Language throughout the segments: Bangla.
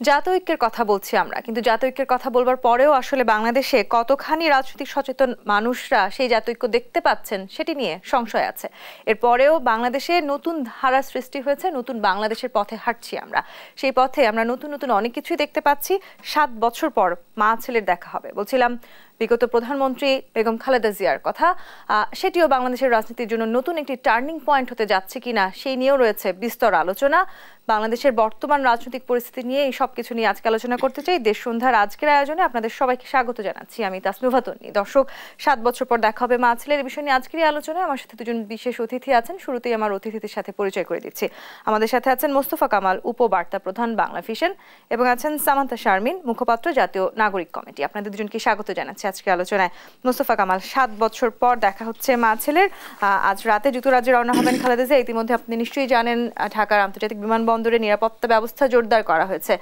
জাতীয় ঐক্যের কথা বলছি আমরা, কিন্তু জাতীয় ঐক্যের কথা বলবার পরেও আসলে বাংলাদেশে কতখানি রাজনৈতিক সচেতন মানুষরা সেই জাতীয় ঐক্য দেখতে পাচ্ছেন সেটি নিয়ে সংশয় আছে। এরপরেও বাংলাদেশে নতুন ধারা সৃষ্টি হয়েছে, নতুন বাংলাদেশের পথে হাঁটছি আমরা। সেই পথে আমরা নতুন নতুন অনেক কিছুই দেখতে পাচ্ছি। 7 বছর পর মা ছেলের দেখা হবে বলছিলাম, বিগত প্রধানমন্ত্রী বেগম খালেদা জিয়ার কথা, সেটিও বাংলাদেশের রাজনীতির জন্য নতুন একটি টার্নিং পয়েন্ট হতে যাচ্ছে কিনা সেই নিয়েও রয়েছে বিস্তর আলোচনা। বাংলাদেশের বর্তমান রাজনৈতিক পরিস্থিতি নিয়ে এই সব কিছু নিয়ে আজকে আলোচনা করতে চাই। দেশ সন্ধ্যার আজকের আয়োজনে আপনাদের সবাইকে স্বাগত জানাচ্ছি। আমি তাসনুভা তন্নি। দর্শক, 7 বছর পর দেখা হবে মা ছেলের বিষয় নিয়ে আজকের আলোচনায় আমার সাথে দুজন বিশেষ অতিথি আছেন। শুরুতেই আমার অতিথিদের সাথে পরিচয় করে দিচ্ছি। আমাদের সাথে আছেন মোস্তফা কামাল, উপবার্তা প্রধান, বাংলা ভিশন, এবং আছেন সামান্তা শারমিন, মুখপাত্র, জাতীয় নাগরিক কমিটি। আপনাদের দুজনকে স্বাগত জানাচ্ছি আজকে আলোচনায়। মোস্তফা কামাল, 7 বছর পর দেখা হচ্ছে মা ছেলের। আজ রাতে যুক্তরাজ্যে রওনা হবেন খালেদা জিয়া। ইতিমধ্যে আপনি নিশ্চয়ই জানেন ঢাকার আন্তর্জাতিক বিমানবন্দরে নিরাপত্তা ব্যবস্থা জোরদার করা হয়েছে।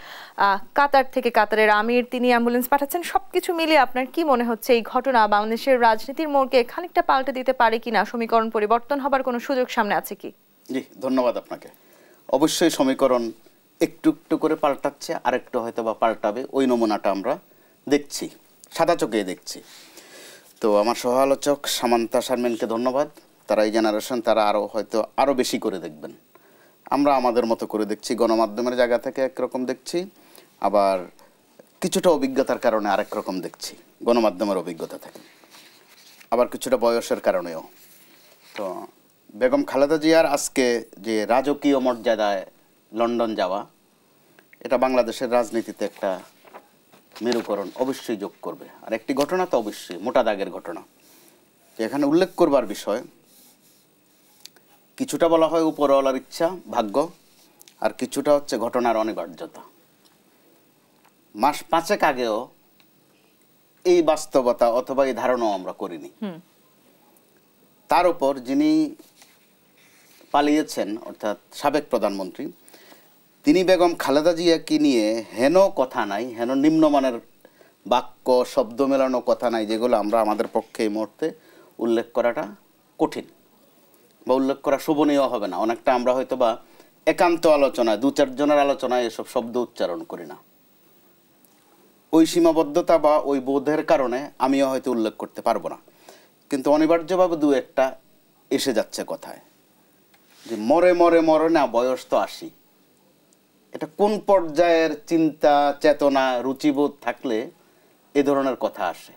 কাতার থেকে কাতারের আমির, তিনি অ্যাম্বুলেন্স পাঠাচ্ছেন। সবকিছু মিলিয়ে আপনার কি মনে হচ্ছে এই ঘটনা বাংলাদেশের রাজনীতির মোড়কে খানিকটা পাল্টে দিতে পারে কিনা? সমীকরণ পরিবর্তন হবার কোনো সুযোগ সামনে আছে কি? জি, ধন্যবাদ আপনাকে। অবশ্যই সমীকরণ একটু একটু করে পাল্টাচ্ছে, আরেকটু হয়তো বা পাল্টাবে, ওই নমুনাটা আমরা দেখছি, সাদা চোখে দেখছি। তো আমার সহ আলোচক সামান্তা শারমিনকে ধন্যবাদ। তারা এই জেনারেশন, তারা আরও বেশি করে দেখবেন। আমরা আমাদের মতো করে দেখছি, গণমাধ্যমের জায়গা থেকে একরকম দেখছি, আবার কিছুটা অভিজ্ঞতার কারণে আরেক রকম দেখছি, গণমাধ্যমের অভিজ্ঞতা থেকে, আবার কিছুটা বয়সের কারণেও। তো বেগম খালেদা জিয়ার আজকে যে রাজকীয় মর্যাদায় লন্ডন যাওয়া, এটা বাংলাদেশের রাজনীতিতে একটা মেরুকরণ অবশ্যই যোগ করবে। আর একটি ঘটনা তো অবশ্যই মোটা দাগের ঘটনা, এখানে উল্লেখ করবার বিষয়, কিছুটা বলা হয় উপরওয়ালার ইচ্ছা, ভাগ্য, আর কিছুটা হচ্ছে ঘটনার অনিবার্যতা। মাস 5 আগেও এই বাস্তবতা অথবা এই ধারণাও আমরা করিনি। তার উপর যিনি পালিয়েছেন, অর্থাৎ সাবেক প্রধানমন্ত্রী, তিনি বেগম খালেদা জিয়াকে নিয়ে হেন কথা নাই, হেন নিম্নমানের বাক্য, শব্দ মেলানো কথা নাই, যেগুলো আমরা আমাদের পক্ষে এই মুহূর্তে উল্লেখ করাটা কঠিন বা উল্লেখ করা শোভনীয় হবে না। অনেকটা আমরা হয়তো বা একান্ত আলোচনায়, 2-4 জনের আলোচনায় এসব শব্দ উচ্চারণ করি না। ওই সীমাবদ্ধতা বা ওই বোধের কারণে আমিও হয়তো উল্লেখ করতে পারবো না, কিন্তু অনিবার্যভাবে 2-1টা এসে যাচ্ছে কথায়, যে মরে মরে মরে না, বয়স তো 80। এটা কোন পর্যায়ের চিন্তা, চেতনা, রুচিবোধ থাকলে এ ধরনের কথা আসে?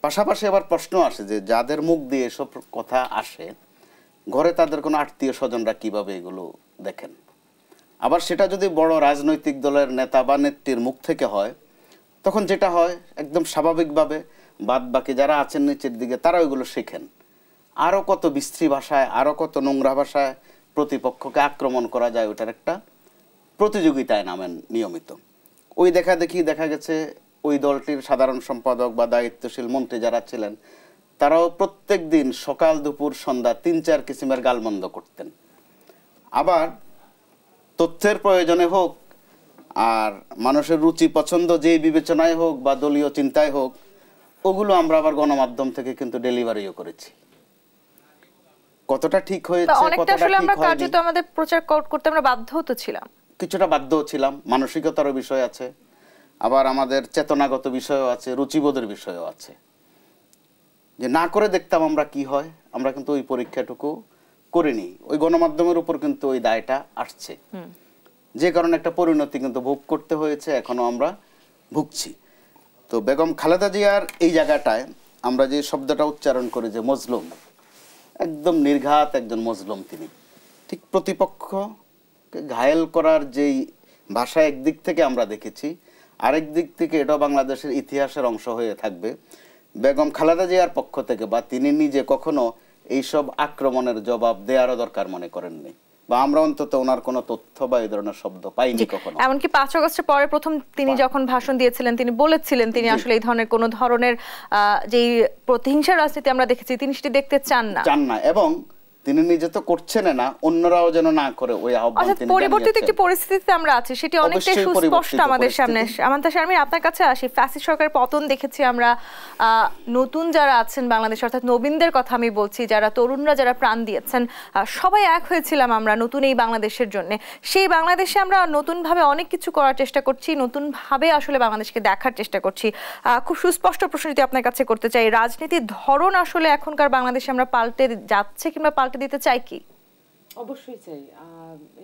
পাশাপাশি আবার প্রশ্ন আসে যে যাদের মুখ দিয়ে এসব কথা আসে, ঘরে তাদের কোনো আত্মীয় স্বজনরা কিভাবে এগুলো দেখেন? আবার সেটা যদি বড় রাজনৈতিক দলের নেতা বা নেত্রীর মুখ থেকে হয়, তখন যেটা হয় একদম স্বাভাবিকভাবে বাদ বাকি যারা আছেন নিচের দিকে তারা ওইগুলো শেখেন। আরও কত বিশ্রী ভাষায়, আরও কত নোংরা ভাষায় প্রতিপক্ষকে আক্রমণ করা যায়, ওটার একটা প্রতিযোগিতায় নামেন নিয়মিত। ওই দেখা গেছে ওই দলটির সাধারণ সম্পাদক বা দায়িত্বশীল মন্ত্রী যারা ছিলেন, তারাও প্রত্যেক দিন সকাল দুপুর সন্ধ্যা 3-4 কিসিমের গালমন্দ করতেন। আবার তথ্যের প্রয়োজনে হোক আর মানুষের রুচি পছন্দ যেই বিবেচনায় হোক বা দলীয় চিন্তায় হোক, ওগুলো আমরা আবার গণমাধ্যম থেকে কিন্তু ডেলিভারিও করেছি। কতটা ঠিক হয়েছে, অনেকটা আসলে আমরা কার্যত আমাদের প্রচার করতে আমরা বাধ্য হতে ছিলাম, কিছুটা বাধ্য ছিলাম। মানসিকতার বিষয় আছে, আবার আমাদের চেতনাগত বিষয়ও আছে, রুচিবোধের বিষয়ও আছে, যে না করে দেখতাম আমরা কি হয়। আমরা কিন্তু ওই পরীক্ষাটুকু করিনি। ওই গণমাধ্যমের উপর কিন্তু ওই দায়টা আসছে, যে কারণে একটা পরিণতি কিন্তু ভোগ করতে হয়েছে, এখনো আমরা ভুগছি। তো বেগম খালেদা জিয়ার এই জায়গাটায় আমরা যে শব্দটা উচ্চারণ করি যে মজলুম, একদম নির্ঘাত একজন মজলুম তিনি। ঠিক প্রতিপক্ষকে ঘায়েল করার যেই ভাষা একদিক থেকে আমরা দেখেছি, আরেক দিক থেকে এটাও বাংলাদেশের ইতিহাসের অংশ হয়ে থাকবে। বেগম খালেদা জিয়ার পক্ষ থেকে বা তিনি নিজে কখনো এইসব আক্রমণের জবাব দেওয়ারও দরকার মনে করেননি, বা আমরা অন্তত ওনার কোনো তথ্য বা এই ধরনের শব্দ পাইনি কখনো। এমনকি 5 আগস্টের পরে প্রথম তিনি যখন ভাষণ দিয়েছিলেন, তিনি বলেছিলেন তিনি আসলে এই ধরনের কোনো ধরনের যেই প্রতিহিংসার রাজনীতি আমরা দেখেছি তিনি সেটি দেখতে চান না। এবং তিনি নিজে তো করছেন না, অন্যরাও যেন না করে ওই আহ্বান তিনি পরিবর্তিত একটি পরিস্থিতিতে আমরা আছি, সেটি অনেকটাই সুস্পষ্ট আমাদের সামনে। আমান্তা শারমিন, আপনার কাছে আসি। ফ্যাসিস্ট সরকারের পতন দেখেছি আমরা, নতুন যারা আছেন বাংলাদেশ, অর্থাৎ নবীনদের কথা আমি বলছি, যারা তরুণরা যারা প্রাণ দিয়েছেন, সবাই এক হয়েছিলাম আমরা নতুন এই বাংলাদেশের জন্য। সেই বাংলাদেশে আমরা নতুনভাবে অনেক কিছু করার চেষ্টা করছি, নতুনভাবে আসলে বাংলাদেশকে দেখার চেষ্টা করছি। খুব সুস্পষ্ট প্রশ্ন যদি আপনার কাছে করতে চাই, রাজনীতির ধরন আসলে এখনকার বাংলাদেশে আমরা পাল্টে যাচ্ছে কিংবা পাল্টে দিতে চাই কি? অবশ্যই চাই।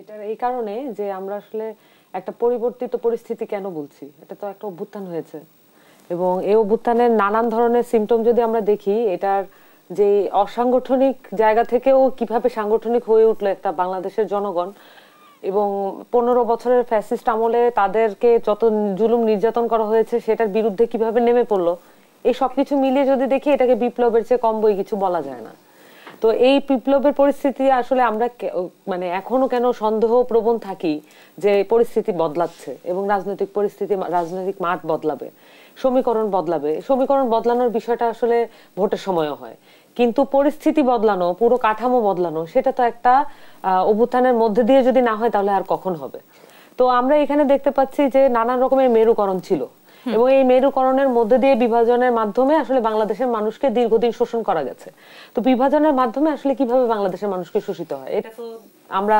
এটার এই কারণে যে আমরা আসলে একটা পরিবর্তিত পরিস্থিতি কেন বলছি, এটা তো একটা অভ্যুত্থান হয়েছে এবং এই অভ্যুত্থানের নানান ধরনের সিমটম যদি আমরা দেখি, এটার যে অসাংগঠনিক জায়গা থেকেও কিভাবে সাংগঠনিক হয়ে উঠলো একটা বাংলাদেশের জনগণ, এবং 15 বছরের ফ্যাসিস্ট আমলে তাদেরকে যত জুলুম নির্যাতন করা হয়েছে সেটার বিরুদ্ধে কিভাবে নেমে পড়লো, এই সবকিছু মিলিয়ে যদি দেখি এটাকে বিপ্লবের চেয়ে কম বই কিছু বলা যায় না। তো এই বিপ্লবের পরিস্থিতি আসলে আমরা মানে এখনো কেন সন্দেহ প্রবণ থাকি যে পরিস্থিতি বদলাচ্ছে এবং রাজনৈতিক পরিস্থিতি, রাজনৈতিক মাঠ বদলাবে, সমীকরণ বদলাবে। সমীকরণ বদলানোর বিষয়টা আসলে ভোটের সময়ও হয়, কিন্তু পরিস্থিতি বদলানো, পুরো কাঠামো বদলানো, সেটা তো একটা অভ্যুত্থানের মধ্যে দিয়ে যদি না হয় তাহলে আর কখন হবে? তো আমরা এখানে দেখতে পাচ্ছি যে নানান রকমের মেরুকরণ ছিল এবং এই মেরুকরণের মধ্যে দিয়ে বিভাজনের মাধ্যমে আসলে বাংলাদেশের মানুষকে দীর্ঘদিন শোষণ করা গেছে। তো বিভাজনের মাধ্যমে আসলে কিভাবে বাংলাদেশের মানুষকে শোষিত হয়, এটা তো আমরা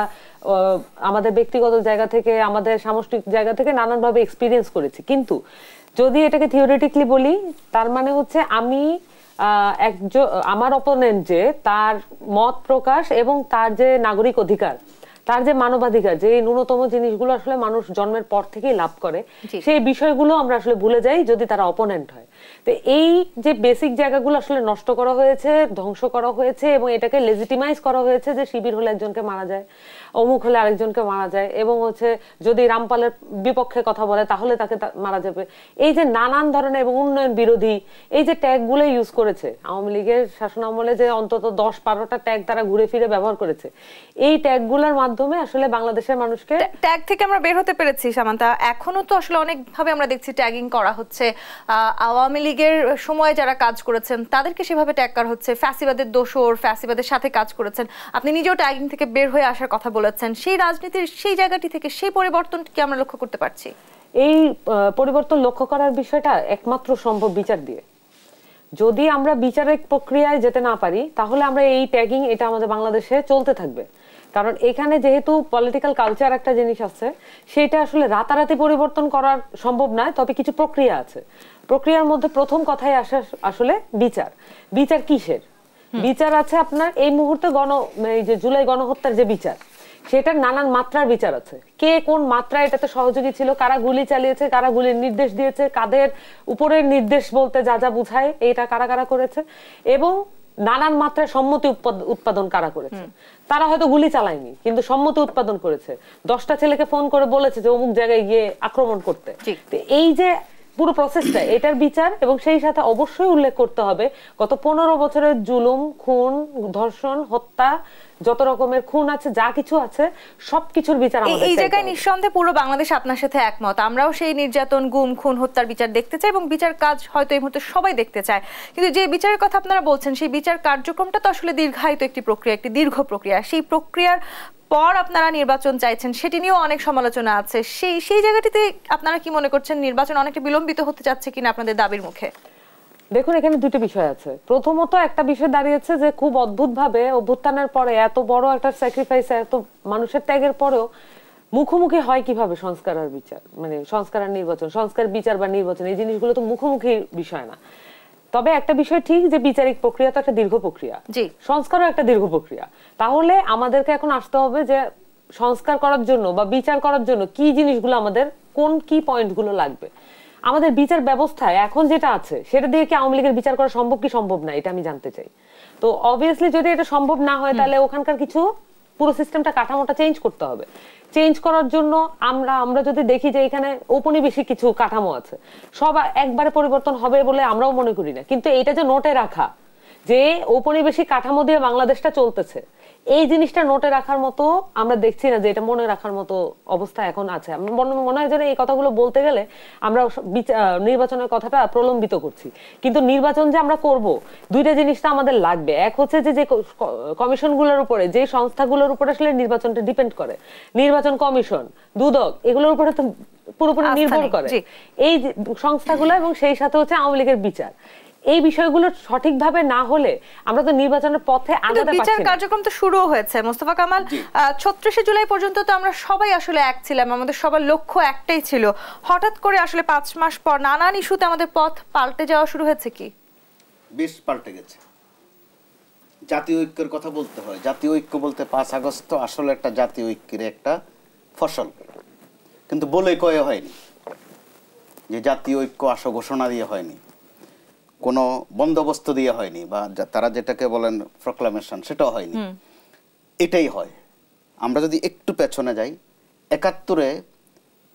আমাদের ব্যক্তিগত জায়গা থেকে, আমাদের সামষ্টিক জায়গা থেকে নানানভাবে এক্সপিরিয়েন্স করেছি। কিন্তু যদি এটাকে থিওরিটিক্যালি বলি, তার মানে হচ্ছে আমি আমার অপোনেন্ট যে তার মত প্রকাশ এবং তার যে নাগরিক অধিকার, তার যে মানবাধিকার, যে ন্যূনতম জিনিসগুলো আসলে মানুষ জন্মের পর থেকেই লাভ করে, সেই বিষয়গুলো আমরা আসলে ভুলে যাই যদি তারা অপোনেন্ট হয়। তো এই যে বেসিক জায়গাগুলো আসলে নষ্ট করা হয়েছে, ধ্বংস করা হয়েছে এবং এটাকে লেজিটিমাইজ করা হয়েছে যে শিবির হলে একজনকে মারা যায়, অমুক হলে আরেকজনকে মারা যায়, এবং হচ্ছে যদি রামপালের বিপক্ষে কথা বলে তাহলে তাকে মারা যাবে। এই যে নানান ধরনের এবং উন্নয়ন বিরোধী এই যে ট্যাগগুলো ইউজ করেছে আওয়ামী লীগের শাসন আমলে, যে অন্তত 10-12টা ট্যাগ তারা ঘুরে ফিরে ব্যবহার করেছে, এই ট্যাগগুলোর মাধ্যমে আসলে বাংলাদেশের মানুষকে, ট্যাগ থেকে আমরা বের হতে পেরেছি সামান্তা। এখনো তো আসলে অনেকভাবে আমরা দেখছি ট্যাগিং করা হচ্ছে। আওয়ামী লীগের সময় যারা কাজ করেছেন তাদেরকে সেভাবে ট্যাগ করা হচ্ছে, ফ্যাসিবাদের দোসর, ফ্যাসিবাদের সাথে কাজ করেছেন। আপনি নিজেও ট্যাগিং থেকে বের হয়ে আসার কথা বলেছেন। সেই রাজনীতির সেই জায়গাটি থেকে সেই পরিবর্তনকে আমরা লক্ষ্য করতে পারছি। এই পরিবর্তন লক্ষ্য করার বিষয়টা একমাত্র সম্ভব বিচার দিয়ে। যদি আমরা বিচারিক প্রক্রিয়ায় যেতে না পারি তাহলে আমরা এই ট্যাগিং, এটা আমাদের বাংলাদেশে চলতে থাকবে। কারণ এখানে যেহেতু পলিটিক্যাল কালচার একটা জিনিস আছে, সেটা আসলে রাতারাতি পরিবর্তন করার সম্ভব নয়, তবে কিছু প্রক্রিয়া আছে। প্রক্রিয়ার মধ্যে প্রথম কথাই আসে আসলে বিচার। বিচার কিসের? বিচার আছে আপনার এই মুহূর্তে এই যে জুলাই গণহত্যার যে বিচার, সেটার নানান মাত্রার বিচার আছে। কে কোন মাত্রা এটাতে সহযোগী ছিল, কারা গুলি চালিয়েছে, কারা গুলির নির্দেশ দিয়েছে, কাদের উপরের নির্দেশ বলতে যা যা বুঝায় এটা কারা কারা করেছে, এবং নানান মাত্রায় সম্মতি উৎপাদন কারা করেছে। তারা হয়তো গুলি চালায়নি কিন্তু সম্মতি উৎপাদন করেছে, 10টা ছেলেকে ফোন করে বলেছে যে অমুক জায়গায় গিয়ে আক্রমণ করতে। এই যে পুরো প্রসেসটা, এটার বিচার, এবং সেই সাথে অবশ্যই উল্লেখ করতে হবে গত 15 বছরের জুলুম, খুন, ধর্ষণ, হত্যা, যত রকমের খুন আছে, যা কিছু আছে, সবকিছুর বিচার আমাদের। এই জায়গায় নিঃসন্দেহে পুরো বাংলাদেশ আপনার সাথে একমত। আমরাও সেই নির্যাতন, গুম, খুন, হত্যার বিচার দেখতে চাই এবং বিচার কাজ হয়তো এই মুহূর্তে সবাই দেখতে চায়। কিন্তু যে বিচারের কথা আপনারা বলছেন, সেই বিচার কার্যক্রমটা তো আসলে দীর্ঘায়িত একটি প্রক্রিয়া, একটি দীর্ঘ প্রক্রিয়া। সেই প্রক্রিয়ার পর আপনারা নির্বাচন চাইছেন, সেটি নিয়েও অনেক সমালোচনা আছে। সেই জায়গাটিতে আপনারা কি মনে করছেন, নির্বাচন অনেকটা বিলম্বিত হতে যাচ্ছে কিনা আপনাদের দাবির মুখে? দেখুন, এখানে দুটো বিষয় আছে। প্রথমত একটা বিষয় দাঁড়িয়েছে যে খুব অদ্ভুতভাবে অভ্যুত্থানের পরে এত বড় একটা স্যাক্রিফাইস, এত মানুষের ত্যাগের পরেও মুখোমুখি হয় কিভাবে সংস্কার আর বিচার, মানে সংস্কার আর নির্বাচন, সংস্কার, বিচার বা নির্বাচন, এই জিনিসগুলো তো মুখোমুখি বিষয় না। তবে একটা বিষয় ঠিক যে বিচারিক প্রক্রিয়া তো একটা দীর্ঘ প্রক্রিয়া, সংস্কারও একটা দীর্ঘ প্রক্রিয়া। তাহলে আমাদেরকে এখন আসতে হবে যে সংস্কার করার জন্য বা বিচার করার জন্য কি জিনিসগুলো আমাদের, কোন কি পয়েন্টগুলো লাগবে। আমাদের বিচার ব্যবস্থায় এখন যেটা আছে সেটা দিয়ে কি আওয়ামী লীগের বিচার করা সম্ভব কি সম্ভব না, এটা আমি জানতে চাই। তো অবভিয়াসলি যদি এটা সম্ভব না হয় তাহলে ওখানকার কিছু পুরো সিস্টেমটা, কাঠামোটা চেঞ্জ করতে হবে। চেঞ্জ করার জন্য আমরা যদি দেখি যে এখানে ঔপনিবেশিক কিছু কাঠামো আছে, সব একবারে পরিবর্তন হবে বলে আমরাও মনে করি না। কিন্তু এটা যে নোটে রাখা যে ঔপনিবেশিক কাঠামো দিয়ে বাংলাদেশটা চলতেছে, এই জিনিসটা নোটে রাখার মতো আমরা দেখছি না যে এটা মনে রাখার মতো অবস্থা এখন আছে। মনে হয় যে এই কথাগুলো বলতে গেলে আমরা নির্বাচনের কথাটা প্রলম্বিত করছি, কিন্তু নির্বাচন যে আমরা করব দুইটা জিনিসটা আমাদের লাগবে। এক হচ্ছে যে কমিশনগুলোর উপরে, যে সংস্থাগুলোর উপরে আসলে নির্বাচনটা ডিপেন্ড করে, নির্বাচন কমিশন, দুদক, এগুলোর উপরে তো পুরোপুরি নির্ভর করে এই সংস্থাগুলো, এবং সেই সাথে হচ্ছে আওয়ামী লীগের বিচার। এই বিষয়গুলো সঠিকভাবে না হলে আমরা তো নির্বাচনের পথে আগাতে পারছি না। বিচার কার্যক্রম তো শুরু হয়েছে মোস্তফা কামাল, ৩৬শে জুলাই পর্যন্ত তো আমরা সবাই আসলে এক ছিলাম, আমাদের সবার লক্ষ্য একটাই ছিল। হঠাৎ করে আসলে ৫ মাস পর নানান ইস্যুতে আমাদের পথ পাল্টে যাওয়া শুরু হয়েছে কি? বেশ পাল্টে গেছে। জাতীয় ঐক্যের কথা বলতে হয়। জাতীয় ঐক্য বলতে ৫ আগস্ট আসলে একটা জাতীয় ঐক্যের একটা ফসল, কিন্তু বলে কয়ে হয়নি যে জাতীয় ঐক্য আসো ঘোষণা দিয়ে হয়নি, কোনো বন্দোবস্ত দিয়ে হয়নি, বা তারা যেটাকে বলেন প্রক্লামেশন, সেটাও হয়নি। এটাই হয়। আমরা যদি একটু পেছনে যাই, ৭১-এ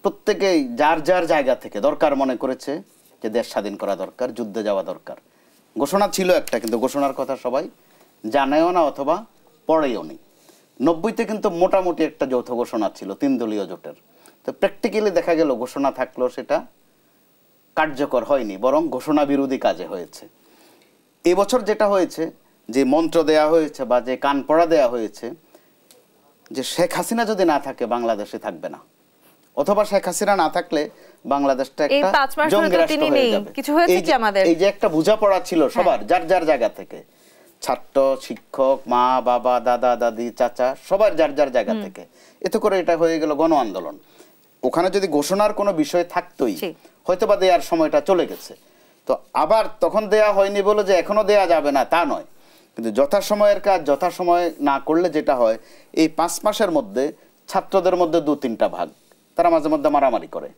প্রত্যেকেই যার যার জায়গা থেকে দরকার মনে করেছে যে দেশ স্বাধীন করা দরকার, যুদ্ধে যাওয়া দরকার। ঘোষণা ছিল একটা, কিন্তু ঘোষণার কথা সবাই জানেও না অথবা পড়েও নি। ৯০-তে কিন্তু মোটামুটি একটা যৌথ ঘোষণা ছিল ৩ দলীয় জোটের। তো প্র্যাকটিক্যালি দেখা গেল ঘোষণা থাকলেও সেটা কার্যকর হয়নি, বরং ঘোষণা বিরোধী কাজে হয়েছে। এবছর যেটা হয়েছে, যে মন্ত্র দেয়া হয়েছে বা যে কান পড়া দেয়া হয়েছে, যে শেখ হাসিনা যদি না থাকে বাংলাদেশে থাকবে না, অথবা শেখ হাসিনা না থাকলে বাংলাদেশটা একটা জঙ্গি রাষ্ট্র হয়ে যাবে। কিছু হয়েছে কি আমাদের? এই যে একটা বোঝাপড়া ছিল সবার যার যার জায়গা থেকে, ছাত্র, শিক্ষক, মা, বাবা, দাদা, দাদি, চাচা, সবার যার যার জায়গা থেকে, এতে করে এটা হয়ে গেল গণ আন্দোলন। ওখানে যদি ঘোষণার কোনো বিষয় থাকতোই হয়তো বা দেওয়ার সময়টা চলে গেছে। তো আবার তখন দেয়া হয়নি বলে যে এখনো দেয়া যাবে না তা নয়, কিন্তু যথাসময়ের কাজ যথাসময়ে না করলে যেটা হয়, এই ৫ মাসের মধ্যে ছাত্রদের মধ্যে ২-৩টা ভাগ, তারা মাঝে মধ্যে মারামারি করে।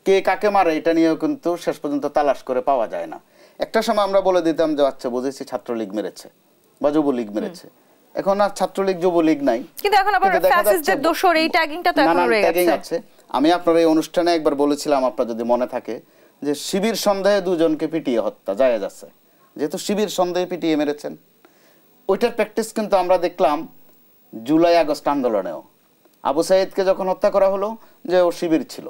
কে কাকে মারে এটা নিয়েও কিন্তু শেষ পর্যন্ত তালাশ করে পাওয়া যায় না। একটা সময় আমরা বলে দিতাম যে আচ্ছা বুঝেছি ছাত্রলীগ মেরেছে বা যুবলীগ মেরেছে, এখন আর ছাত্রলীগ যুবলীগ নাই, কিন্তু এখন আবার ফ্যাসিস্টদের দোসর এই ট্যাগিংটা তো এখন রয়ে গেছে। আমি আপনার এই অনুষ্ঠানে একবার বলেছিলাম, আপনার যদি মনে থাকে, যে শিবির সন্দেহে ২জনকে পিটিয়ে হত্যা জায়েজ আছে, যেহেতু শিবির সন্দেহে পিটিয়ে মেরেছেন। ওইটার প্র্যাকটিস কিন্তু আমরা দেখলাম জুলাই আগস্ট আন্দোলনেও। আবু সাইদকে যখন হত্যা করা হলো যে ও শিবির ছিল,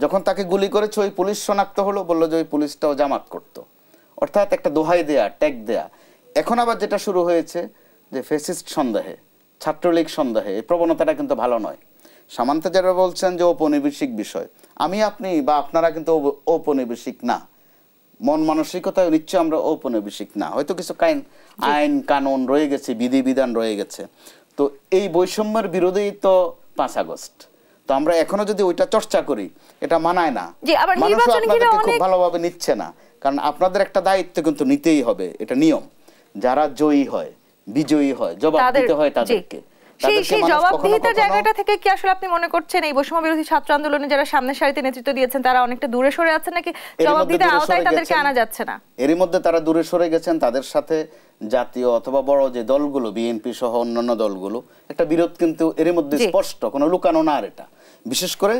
যখন তাকে গুলি করেছে ওই পুলিশ শনাক্ত হলো, বললো যে ওই পুলিশটাও জামাত করত। অর্থাৎ একটা দোহাই দেয়া, ট্যাগ দেয়া। এখন আবার যেটা শুরু হয়েছে যে ফ্যাসিস্ট সন্দেহে, ছাত্রলীগ সন্দেহে, এই প্রবণতাটা কিন্তু ভালো নয়। সামান্তা যারা বলছেন যে ঔপনিবেশিক বিষয়, আমি আপনি বা আপনারা কিন্তু ঔপনিবেশিক না, মন মানসিকতায় নিশ্চয় আমরা ঔপনিবেশিক না, হয়তো কিছু আইন কানুন রয়ে গেছে, বিধিবিধান রয়ে গেছে। তো এই বৈষম্যের বিরোধেই তো ৫ আগস্ট। তো আমরা এখনো যদি ওইটা চর্চা করি, এটা মানায় না, মানুষ আপনাদেরকে খুব ভালোভাবে নিচ্ছে না, কারণ আপনাদের একটা দায়িত্ব কিন্তু নিতেই হবে, এটা নিয়ম। যারা জয়ী হয়, বিজয়ী হয়, জবাব দিতে হয় তাদেরকে। সেই জবাবদিহিতার জায়গাটা থেকে কি আসলে আপনি মনে করছেন এই বৈষম্য বিরোধী ছাত্র আন্দোলনে যারা সামনের সারিতে নেতৃত্ব দিয়েছেন তারা অনেকটা দূরে সরে আছেন, নাকি জবাবদিহিতার আওতায় তাদেরকে আনা যাচ্ছে না? এরই মধ্যে তারা দূরে সরে গেছেন। তাদের সাথে জাতীয় অথবা বড় যে দলগুলো, বিএনপি সহ অন্যান্য দলগুলো, একটা বিরোধ কিন্তু এরই মধ্যে স্পষ্ট, কোনো লুকানো না। আর এটা বিশেষ করে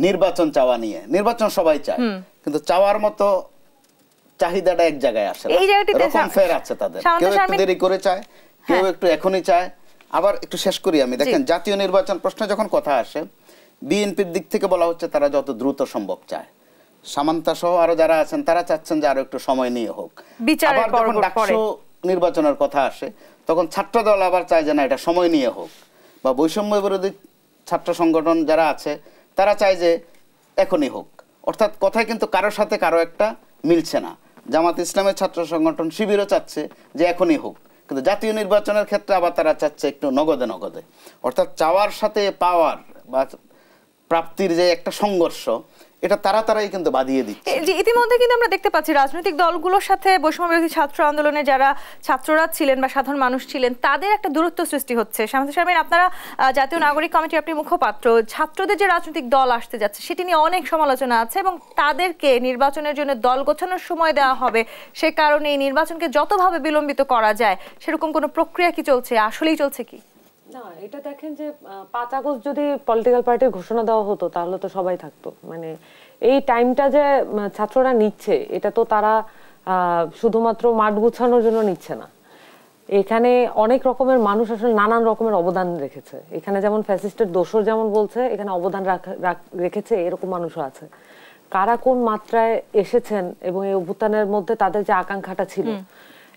নির্বাচন চাওয়া নিয়ে, নির্বাচন সবাই চায়, কিন্তু চাওয়ার মতো চাহিদাটা এক জায়গায় আসে না, এরকম ফের আছে তাদের। কেউ একটু দেরি করে চায়, কেউ একটু এখনই চায়। আবার একটু শেষ করি আমি, দেখেন জাতীয় নির্বাচন প্রশ্নে যখন কথা আসে, বিএনপির দিক থেকে বলা হচ্ছে তারা যত দ্রুত সম্ভব চায়। সামান্তা সহ আরো যারা আছেন তারা চাচ্ছেন যে আরো একটু সময় নিয়ে হোক। আবার যখন ডাকসু নির্বাচনের কথা আসে তখন ছাত্র দল আবার চায় যে না এটা সময় নিয়ে হোক, বা বৈষম্য বিরোধী ছাত্র সংগঠন যারা আছে তারা চায় যে এখনই হোক। অর্থাৎ কথায় কিন্তু কারোর সাথে কারো একটা মিলছে না। জামাত ইসলামের ছাত্র সংগঠন শিবিরও চাচ্ছে যে এখনই হোক, কিন্তু জাতীয় নির্বাচনের ক্ষেত্রে আবার তারা চাচ্ছে একটু নগদে নগদে। অর্থাৎ চাওয়ার সাথে পাওয়ার বা প্রাপ্তির যে একটা সংঘর্ষ, এটা তারাই কিন্তু বাদিয়ে দিচ্ছে। ইতিমধ্যে কিন্তু আমরা দেখতে পাচ্ছি রাজনৈতিক দলগুলোর সাথে বৈষম্য বিরোধী ছাত্র আন্দোলনে যারা ছাত্ররা ছিলেন বা সাধারণ মানুষ ছিলেন তাদের একটা দূরত্ব সৃষ্টি হচ্ছে। শামসুল শারমিন, আপনারা জাতীয় নাগরিক কমিটির আপনি মুখপাত্র, ছাত্রদের যে রাজনৈতিক দল আসতে যাচ্ছে সেটি নিয়ে অনেক সমালোচনা আছে এবং তাদেরকে নির্বাচনের জন্য দল গোছানোর সময় দেওয়া হবে, সে কারণে এই নির্বাচনকে যতভাবে বিলম্বিত করা যায় সেরকম কোনো প্রক্রিয়া কি চলছে, আসলেই চলছে কি না? এটা দেখেন যে ৫ আগস্ট যদি পলিটিক্যাল পার্টির ঘোষণা দেওয়া হতো তাহলে তো সবাই থাকতো। মানে এই টাইমটা যে ছাত্ররা নিচ্ছে এটা তো তারা শুধুমাত্র মাঠ গুছানোর জন্য নিচ্ছে না। এখানে অনেক রকমের মানুষ আসলে নানান রকমের অবদান রেখেছে। এখানে যেমন ফ্যাসিস্টের দোসর যেমন বলছে এখানে অবদান রেখেছে, এরকম মানুষও আছে। কারা কোন মাত্রায় এসেছেন এবং এই অভ্যুত্থানের মধ্যে তাদের যে আকাঙ্ক্ষাটা ছিল,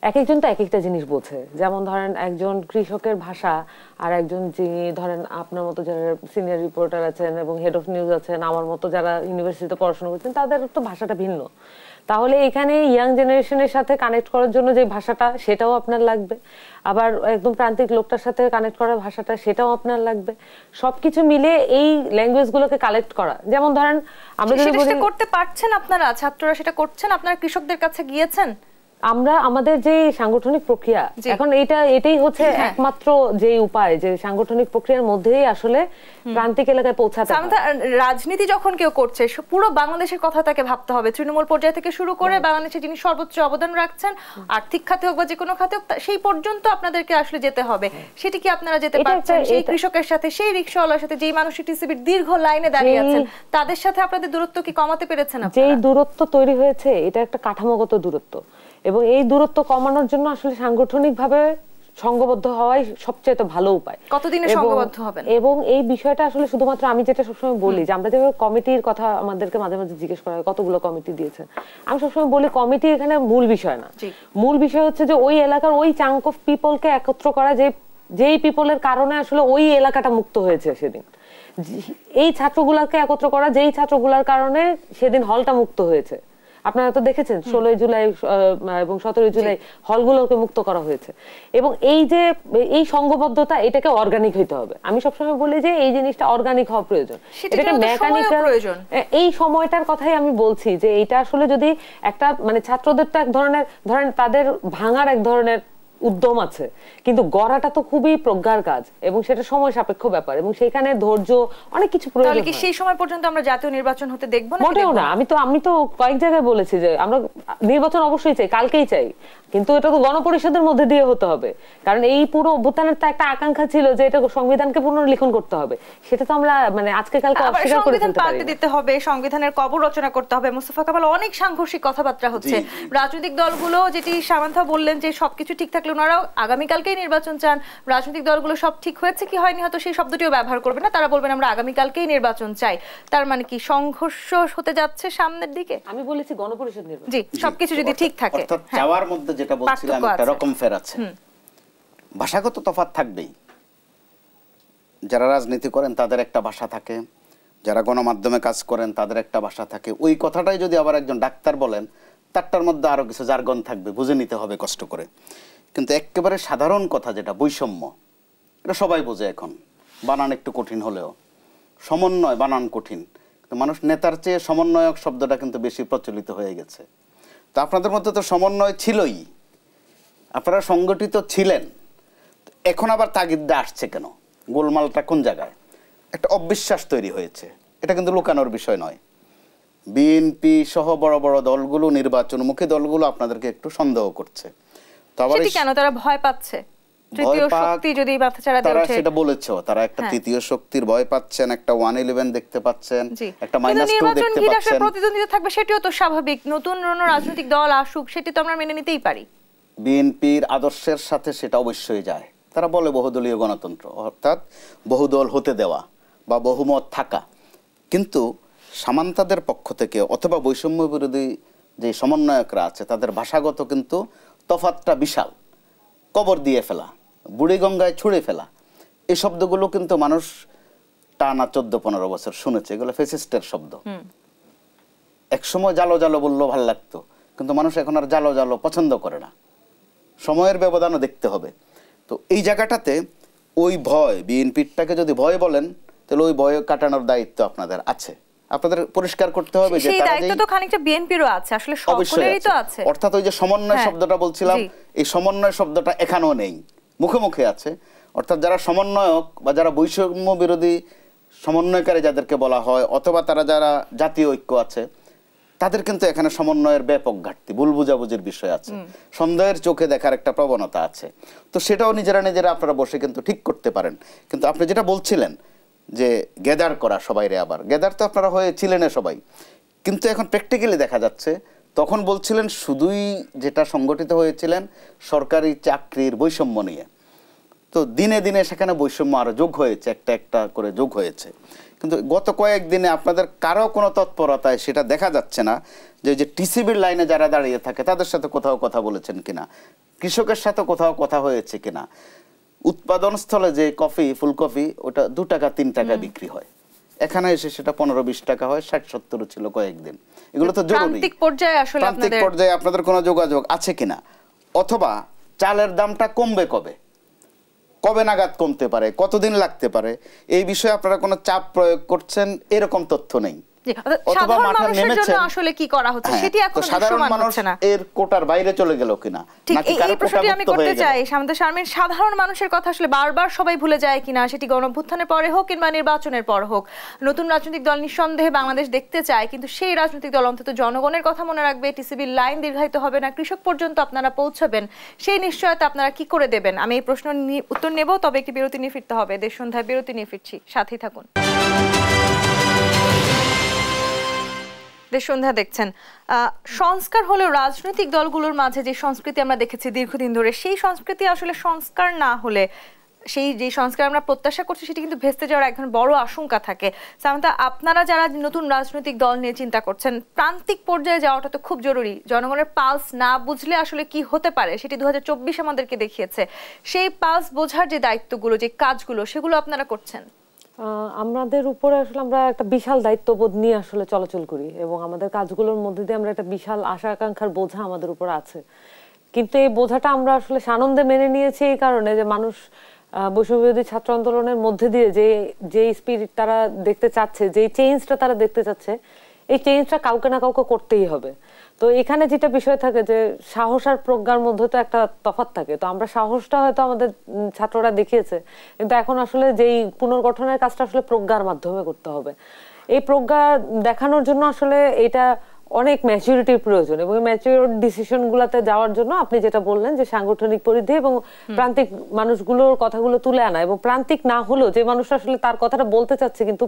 এক একজন তো এক একটা জিনিস বোঝে। যেমন ধরেন একজন কৃষকের ভাষা আর একজন যিনি ধরেন আপনার মতো যারা সিনিয়র রিপোর্টার আছেন এবং হেড অফ নিউজ আছেন, আমার মতো যারা ইউনিভার্সিটিতে পড়াশোনা করছেন, তাদের তো ভাষাটা ভিন্ন। তাহলে এখানে ইয়াং জেনারেশনের সাথে কানেক্ট করার জন্য যে ভাষাটা সেটাও আপনার লাগবে, আবার একদম প্রান্তিক লোকটার সাথে কানেক্ট করার ভাষাটা সেটাও আপনার লাগবে। সবকিছু মিলে এই ল্যাঙ্গুয়েজ গুলোকে কালেক্ট করা, যেমন ধরেন আমরা যদি করতে পারছেন, আপনারা ছাত্ররা সেটা করছেন, আপনারা কৃষকদের কাছে গিয়েছেন। আমরা আমাদের যে সাংগঠনিক প্রক্রিয়া এখন এটাই হচ্ছে একমাত্র যে উপায়, যে সাংগঠনিক প্রক্রিয়ার মধ্যেই আসলে প্রান্তিক এলাকায় পৌঁছাতে হবে। রাজনীতি যখন কেউ করছে পুরো বাংলাদেশের কথা তাকে ভাবতে হবে, তৃণমূল পর্যায় থেকে শুরু করে বাংলাদেশে যিনি সর্বোচ্চ অবদান রাখছেন, আর্থিক খাতে হোক বা যে কোনো খাতে হোক, সেই পর্যন্ত আপনাদেরকে আসলে যেতে হবে। সেটি কি আপনারা যেতে পারছেন? সেই কৃষকের সাথে, সেই রিকশাওয়ালার সাথে, যেই মানুষ টিসিবির দীর্ঘ লাইনে দাঁড়িয়ে আছেন, তাদের সাথে আপনাদের দূরত্ব কি কমাতে পেরেছেন? যেই দূরত্ব তৈরি হয়েছে এটা একটা কাঠামোগত দূরত্ব, এবং এই দূরত্ব কমানোর জন্য আসলে সাংগঠনিকভাবে সংঘবদ্ধ হওয়াই সবচেয়ে ভালো উপায়। কতদিনে সংঘবদ্ধ হবেন? এবং এই বিষয়টা আসলে শুধুমাত্র আমি যেটা সবসময় বলি যে আমরা যেভাবে কমিটির কথা আমাদেরকে মাঝে মাঝে জিজ্ঞেস করা হয় কতগুলো কমিটি দিয়েছেন, আমি সবসময় বলি কমিটি এখানে মূল বিষয় না। মূল বিষয় হচ্ছে যে ওই এলাকার ওই চাঙ্ক অফ পিপলকে একত্র করা, যেই পিপলের কারণে আসলে ওই এলাকাটা মুক্ত হয়েছে সেদিন, এই ছাত্রগুলাকে একত্র করা, যেই ছাত্রগুলার কারণে সেদিন হলটা মুক্ত হয়েছে। আপনারা তো দেখেছেন 16 জুলাই এবং 17 জুলাই হলগুলোকে মুক্ত করা হয়েছে। এবং এই যে এই সংঘবদ্ধতা, এটাকে অর্গানিক হইতে হবে। আমি সবসময় বলি যে এই জিনিসটা অর্গানিক হওয়া প্রয়োজন, এটাকে মেকানিক্যাল প্রয়োজন। এই সময়টার কথাই আমি বলছি যে এটা আসলে যদি একটা মানে ছাত্রদের তো এক ধরনের ধরেন তাদের ভাঙার এক ধরনের উদ্যম আছে, কিন্তু গড়াটা তো খুবই প্রজ্ঞার কাজ এবং সেটা সময় সাপেক্ষ ব্যাপার, এবং সেখানে ধৈর্য অনেক কিছু প্রয়োজন। তাহলে কি সেই সময় পর্যন্ত আমরা জাতীয় নির্বাচন হতে দেখব না? মোটেও না। আমি তো কয়েক জায়গায় বলেছি যে আমরা নির্বাচন অবশ্যই চাই, কালকেই চাই, কিন্তু এটা তো গণপরিষদের মধ্যে দিয়ে হতে হবে। কারণ এই পুরো অভ্যুত্থানের তো একটা আকাঙ্ক্ষা ছিল যে এটা সংবিধানকে পুনর্লিখন করতে হবে, সেটা তো আমরা মানে আজকে কালকে অস্বীকার করে ফেলতে পারি না। দিতে হবে, সংবিধানের কবর রচনা করতে হবে। মোস্তফা কামাল, অনেক সাংঘর্ষিক কথাবার্তা হচ্ছে। রাজনৈতিক দলগুলো, যেটি সামান্থা বললেন যে সবকিছু ঠিক থাকলে ওনারাও আগামীকালকেই নির্বাচন চান। রাজনৈতিক দলগুলো সব ঠিক হয়েছে কি হয়নি হয়তো সেই শব্দটিও ব্যবহার করবে না, তারা বলবেন আমরা আগামীকালকেই নির্বাচন চাই। তার মানে কি সংঘর্ষ হতে যাচ্ছে সামনের দিকে? আমি বলেছি গণপরিষদ নির্বাচন, জি, সবকিছু যদি ঠিক থাকে। অর্থাৎ চাওয়ার মধ্যে যেটা বলছিলাম একটা রকম ফের আছে, ভাষাগত তফাৎ থাকবেই। যারা রাজনীতি করেন তাদের একটা ভাষা থাকে, যারা গণমাধ্যমে কাজ করেন তাদের একটা ভাষা থাকে। ওই কথাটাই যদি আবার একজন ডাক্তার বলেন, তারটার মধ্যে আরো কিছু জার্গন থাকবে, বুঝে নিতে হবে কষ্ট করে। কিন্তু একেবারে সাধারণ কথা যেটা বৈষম্য, এটা সবাই বোঝে। এখন বানান একটু কঠিন হলেও, সমন্বয় বানান কঠিন, মানুষ নেতার চেয়ে সমন্বয়ক শব্দটা কিন্তু বেশি প্রচলিত হয়ে গেছে। তো আপনাদের মধ্যে তো সমন্বয় ছিলই, আপনারা সংগঠিত ছিলেন, এখন আবার তাগিদটা আসছে কেন? গোলমালটা কোন জায়গায়? একটা অবিশ্বাস তৈরি হয়েছে, এটা কিন্তু লুকানোর বিষয় নয়। বিএনপি সহ বড় বড় দলগুলো, নির্বাচনমুখী দলগুলো আপনাদেরকে একটু সন্দেহ করছে। তো আবার কেন তারা ভয় পাচ্ছে? তৃতীয় শক্তি যদি মাথাচাড়া দিয়ে ওঠে, সেটা বলেছো, তারা একটা তৃতীয় শক্তির ভয় পাচ্ছেন, একটা 111 দেখতে পাচ্ছেন, একটা -2 দেখতে পাচ্ছেন। প্রতিদ্বন্দ্বিতা থাকবে, সেটিও তো স্বাভাবিক। নতুন রাজনৈতিক দল আসুক, সেটি তো আমরা মেনে নিতেই পারি। বিএনপির আদর্শের সাথে সেটা অবশ্যই যায়। তারা বলে বহুদলীয় গণতন্ত্র, অর্থাৎ বহুদল হতে দেওয়া বা বহুমত থাকা। কিন্তু সামান্তাদের পক্ষ থেকে অথবা বৈষম্য বিরোধী যে সমন্বয়করা আছে, তাদের ভাষাগত কিন্তু তফাৎটা বিশাল। কবর দিয়ে ফেলা, বুড়িগঙ্গায় ছুঁড়ে ফেলা, এই শব্দগুলো কিন্তু মানুষ টানা 14-15 বছর শুনেছে। এগুলো ফেসিস্টের শব্দ। একসময় জালো জালো বললো ভাল লাগতো, কিন্তু মানুষ এখন আর জালো জালো পছন্দ করে না। সময়ের ব্যবধানও দেখতে হবে। তো এই জায়গাটাতে ওই ভয়, বিএনপিটাকে যদি ভয় বলেন, তাহলে ওই ভয় কাটানোর দায়িত্ব আপনাদের আছে। আপনাদের পরিষ্কার করতে হবে যে সেই দায়িত্ব তো খানিকটা বিএনপিরও আছে, আসলে সকলেরই তো আছে। অর্থাৎ ওই যে সমন্বয় শব্দটা বলছিলাম, এই সমন্বয় শব্দটা এখানেও নেই, মুখে মুখে আছে। অর্থাৎ যারা সমন্বয়ক বা যারা বৈষম্য বিরোধী সমন্বয়কারী যাদেরকে বলা হয়, অথবা তারা যারা জাতীয় ঐক্য আছে, তাদের কিন্তু এখানে সমন্বয়ের ব্যাপক ঘাটতি, ভুল বুঝাবুঝির বিষয় আছে, সন্দেহের চোখে দেখার একটা প্রবণতা আছে। তো সেটাও নিজেরা নিজেরা আপনারা বসে কিন্তু ঠিক করতে পারেন। কিন্তু আপনি যেটা বলছিলেন যে গ্যাদার করা সবাইরে, আবার গ্যাদার তো আপনারা হয়েছিলেন সবাই, কিন্তু এখন প্র্যাকটিক্যালি দেখা যাচ্ছে তখন বলছিলেন শুধুই যেটা সংগঠিত হয়েছিলেন সরকারি চাকরির বৈষম্য নিয়ে, তো দিনে দিনে সেখানে বৈষম্য আরো যোগ হয়েছে, একটা একটা করে যোগ হয়েছে। কিন্তু গত কয়েকদিনে আপনাদের কারো কোনো তৎপরতায় সেটা দেখা যাচ্ছে না যে টিসিবির লাইনে যারা দাঁড়িয়ে থাকে তাদের সাথে কোথাও কথা বলেছেন কিনা, কৃষকের সাথে কোথাও কথা হয়েছে কিনা। উৎপাদন স্থলে যে কফি, ফুলকফি, ওটা 2 টাকা 3 টাকা বিক্রি হয়, এখানে এসে সেটা 15-20 টাকা হয়, 60-70 ছিল কয়েকদিন। এগুলো তো জরুরি। প্রান্তিক পর্যায়ে আসলে আপনাদের কোনো যোগাযোগ আছে কিনা, অথবা চালের দামটা কমবে কবে, কবে নাগাদ কমতে পারে, কতদিন লাগতে পারে, এই বিষয়ে আপনারা কোনো চাপ প্রয়োগ করছেন এরকম তথ্য নেই। সাধারণ মানুষের জন্য আসলে কি করা হচ্ছে সেটি এখন দৃশ্যমান হচ্ছে না। এর কোটার বাইরে চলে গেল কিনা, নাকি কারো প্রশ্নটি আমি করতে চাই শামীম শারমিন, সাধারণ মানুষের কথা আসলে বারবার সবাই ভুলে যায় কিনা, সেটি গণঅভ্যুত্থানের পরে হোক কিংবা নির্বাচনের পর হোক। নতুন রাজনৈতিক দল নিঃসন্দেহে বাংলাদেশ দেখতে চায়, কিন্তু সেই রাজনৈতিক দল অন্তত জনগণের কথা মনে রাখবে, টিসিবির লাইন দীর্ঘায়িত হবে না, কৃষক পর্যন্ত আপনারা পৌঁছাবেন, সেই নিশ্চয়তা আপনারা কি করে দেবেন? আমি এই প্রশ্ন উত্তর নেব, তবে একটি বিরতি নিয়ে ফিরতে হবে। দেশ সন্ধ্যায় বিরতি নিয়ে ফিরছি, সাথেই থাকুন। দেশ সন্ধ্যা দেখছেন। সংস্কার হলেও রাজনৈতিক দলগুলোর মাঝে যে সংস্কৃতি আমরা দেখেছি দীর্ঘদিন ধরে, সেই সংস্কৃতি আসলে সংস্কার না হলে, সেই যে সংস্কার আমরা প্রত্যাশা করছি সেটি কিন্তু ভেস্তে যাওয়ার একজন বড় আশঙ্কা থাকে। সামান্তা, আপনারা যারা নতুন রাজনৈতিক দল নিয়ে চিন্তা করছেন, প্রান্তিক পর্যায়ে যাওয়াটা তো খুব জরুরি। জনগণের পালস না বুঝলে আসলে কি হতে পারে সেটি 2024 আমাদেরকে দেখিয়েছে। সেই পালস বোঝার যে দায়িত্বগুলো, যে কাজগুলো, সেগুলো আপনারা করছেন। আমাদের উপরে আসলে আমরা একটা বিশাল দায়িত্ববোধ নিয়ে আসলে চলাচল করি, এবং আমাদের কাজগুলোর মধ্যে দিয়ে আমরা একটা বিশাল আশা আকাঙ্ক্ষার বোঝা আমাদের উপর আছে। কিন্তু এই বোঝাটা আমরা আসলে সানন্দে মেনে নিয়েছি এই কারণে যে মানুষ বৈষম্যবিরোধী ছাত্র আন্দোলনের মধ্যে দিয়ে যে স্পিরিট তারা দেখতে চাচ্ছে, যে চেঞ্জটা তারা দেখতে চাচ্ছে, এই চেঞ্জটা কাউকে না কাউকে করতেই হবে। তো এখানে যেটা বিষয় থাকে যে সাহস আর প্রজ্ঞার মধ্যে তো একটা তফাৎ থাকে। তো আমরা সাহসটা হয়তো আমাদের ছাত্ররা দেখিয়েছে, কিন্তু এখন আসলে যেই পুনর্গঠনের কাজটা আসলে প্রজ্ঞার মাধ্যমে করতে হবে। এই প্রজ্ঞা দেখানোর জন্য আসলে এটা অনেক ম্যাচুরিটির প্রয়োজন, এবং ম্যাচিউর ডিসিশন গুলাতে যাওয়ার জন্য আপনি যেটা বললেন যে সাংগঠনিক পরিধি এবং প্রান্তিক মানুষগুলোর কথাগুলো তুলে আনা, এবং প্রান্তিক না হলেও যে মানুষ আসলে তার কথাটা বলতে চাচ্ছে কিন্তু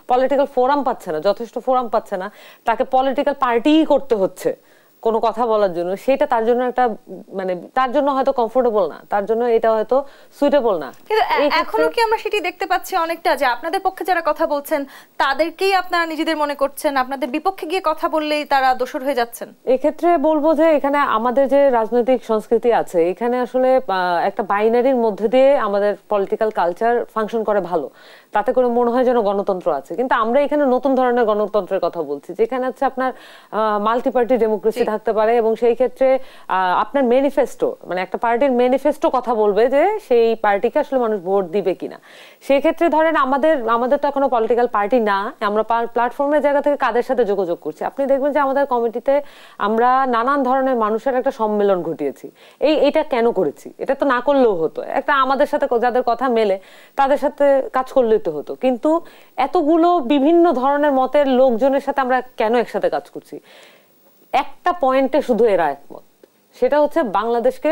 পলিটিক্যাল ফোরাম পাচ্ছে না, যথেষ্ট ফোরাম পাচ্ছে না, তাকে পলিটিক্যাল পার্টিই করতে হচ্ছে কোনো কথা বলার জন্য, সেটা তার জন্য একটা মানে তার জন্য হয়তো কমফোর্টেবল না, তার জন্য এটা হয়তো সুইটেবল না। কিন্তু এখনো কি আমরা সেটি দেখতে পাচ্ছি অনেকটা যে আপনাদের পক্ষে যারা কথা বলছেন তাদেরকেই আপনারা নিজেদের মনে করছেন, আপনাদের বিপক্ষে গিয়ে কথা বললেই তারা দোষর হয়ে যাচ্ছেন? এক্ষেত্রে বলবো যে এখানে আমাদের যে রাজনৈতিক সংস্কৃতি আছে, এখানে আসলে একটা বাইনারির মধ্যে দিয়ে আমাদের পলিটিক্যাল কালচার ফাংশন করে ভালো, তাতে করে মনে হয় যেন গণতন্ত্র আছে। কিন্তু আমরা এখানে নতুন ধরনের গণতন্ত্রের কথা বলছি, যেখানে হচ্ছে আপনার মাল্টি পার্টি ডেমোক্রেসি থাকতে পারে, এবং সেই ক্ষেত্রে আপনার ম্যানিফেস্টো, মানে একটা পার্টির ম্যানিফেস্টো কথা বলবে যে সেই পার্টিকে আসলে মানুষ ভোট দিবে কিনা। সেই ক্ষেত্রে ধরেন আমাদের তো এখনো পলিটিক্যাল পার্টি না, আমরা প্ল্যাটফর্মের জায়গা থেকে কাদের সাথে যোগাযোগ করছি। আপনি দেখবেন যে আমাদের কমিটিতে আমরা নানান ধরনের মানুষের একটা সম্মেলন ঘটিয়েছি। এটা কেন করেছি? এটা তো না করলেও হতো, একটা আমাদের সাথে যাদের কথা মেলে তাদের সাথে কাজ করলেই তো হতো। কিন্তু এতগুলো বিভিন্ন ধরনের মতের লোকজনের সাথে আমরা কেন একসাথে কাজ করছি? একটা পয়েন্টে শুধু এরা একমত, সেটা হচ্ছে বাংলাদেশকে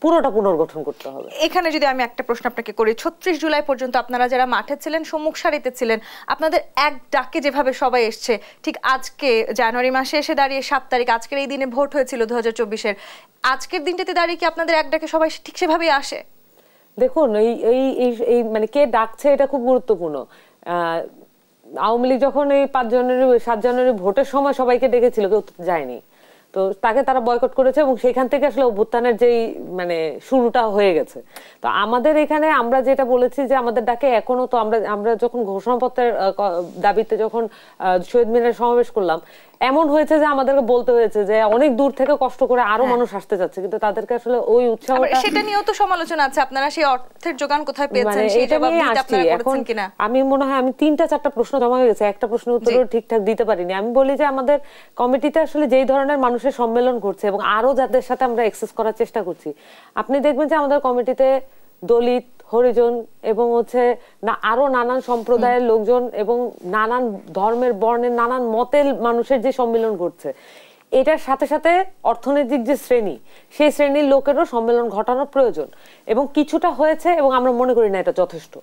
পুরোটা পুনর্গঠন করতে হবে। এখানে যদি আমি একটা প্রশ্ন আপনাকে করি, 36 জুলাই পর্যন্ত আপনারা যারা মাঠে ছিলেন, সম্মুখ সারিতে ছিলেন, আপনাদের এক ডাকে যেভাবে সবাই এসছে, ঠিক আজকে জানুয়ারি মাসে এসে দাঁড়িয়ে 7 তারিখ, আজকের এই দিনে ভোট হয়েছিল 2024-এর, আজকের দিনটাতে দাঁড়িয়ে কি আপনাদের এক ডাকে সবাই ঠিক সেভাবেই আসে? দেখুন, এই মানে কে ডাকছে এটা খুব গুরুত্বপূর্ণ। আওয়ামী লীগ যখন এই 7 জানুয়ারি ভোটের সময় সবাইকে ডেকেছিল, কেউ যায়নি, তো তাকে তারা বয়কট করেছে, এবং সেখান থেকে আসলে অভ্যুত্থানের যেই মানে শুরুটা হয়ে গেছে। তো আমাদের এখানে আমরা যেটা বলেছি যে আমাদের ডাকে এখনো, তো আমরা যখন ঘোষণাপত্রের দাবিতে যখন শহীদ মিনারে সমাবেশ করলাম, এমন হয়েছে যে আমাদেরকে বলতে হয়েছে যে অনেক দূর থেকে কষ্ট করে আরো মানুষ আসতে যাচ্ছে, কিন্তু তাদেরকে আসলে ওই উৎসাহটা, সেটা নিয়েও তো সমালোচনা আছে, আপনারা সেই অর্থের যোগান কোথায় পেয়েছেন সেই জবাব দিতে আপনারা করেছেন কিনা? আমি মনে হয় আমি 3-4টা প্রশ্ন জমা হয়ে গেছে, একটা প্রশ্নের উত্তরও ঠিকঠাক দিতে পারিনি। আমি বলি যে আমাদের কমিটিতে আসলে যেই ধরনের মানুষের সম্মেলন করছে এবং আরো যাদের সাথে আমরা অ্যাক্সেস করার চেষ্টা করছি, আপনি দেখবেন যে আমাদের কমিটিতে দলিত, হরিজন এবং হচ্ছে আরো নানান সম্প্রদায়ের লোকজন এবং নানান ধর্মের, বর্ণের, নানান মতের মানুষের যে সম্মেলন ঘটছে, এটার সাথে সাথে অর্থনৈতিক যে শ্রেণী, সেই শ্রেণীর লোকেরও সম্মেলন ঘটানোর প্রয়োজন, এবং কিছুটা হয়েছে, এবং আমরা মনে করি না এটা যথেষ্ট।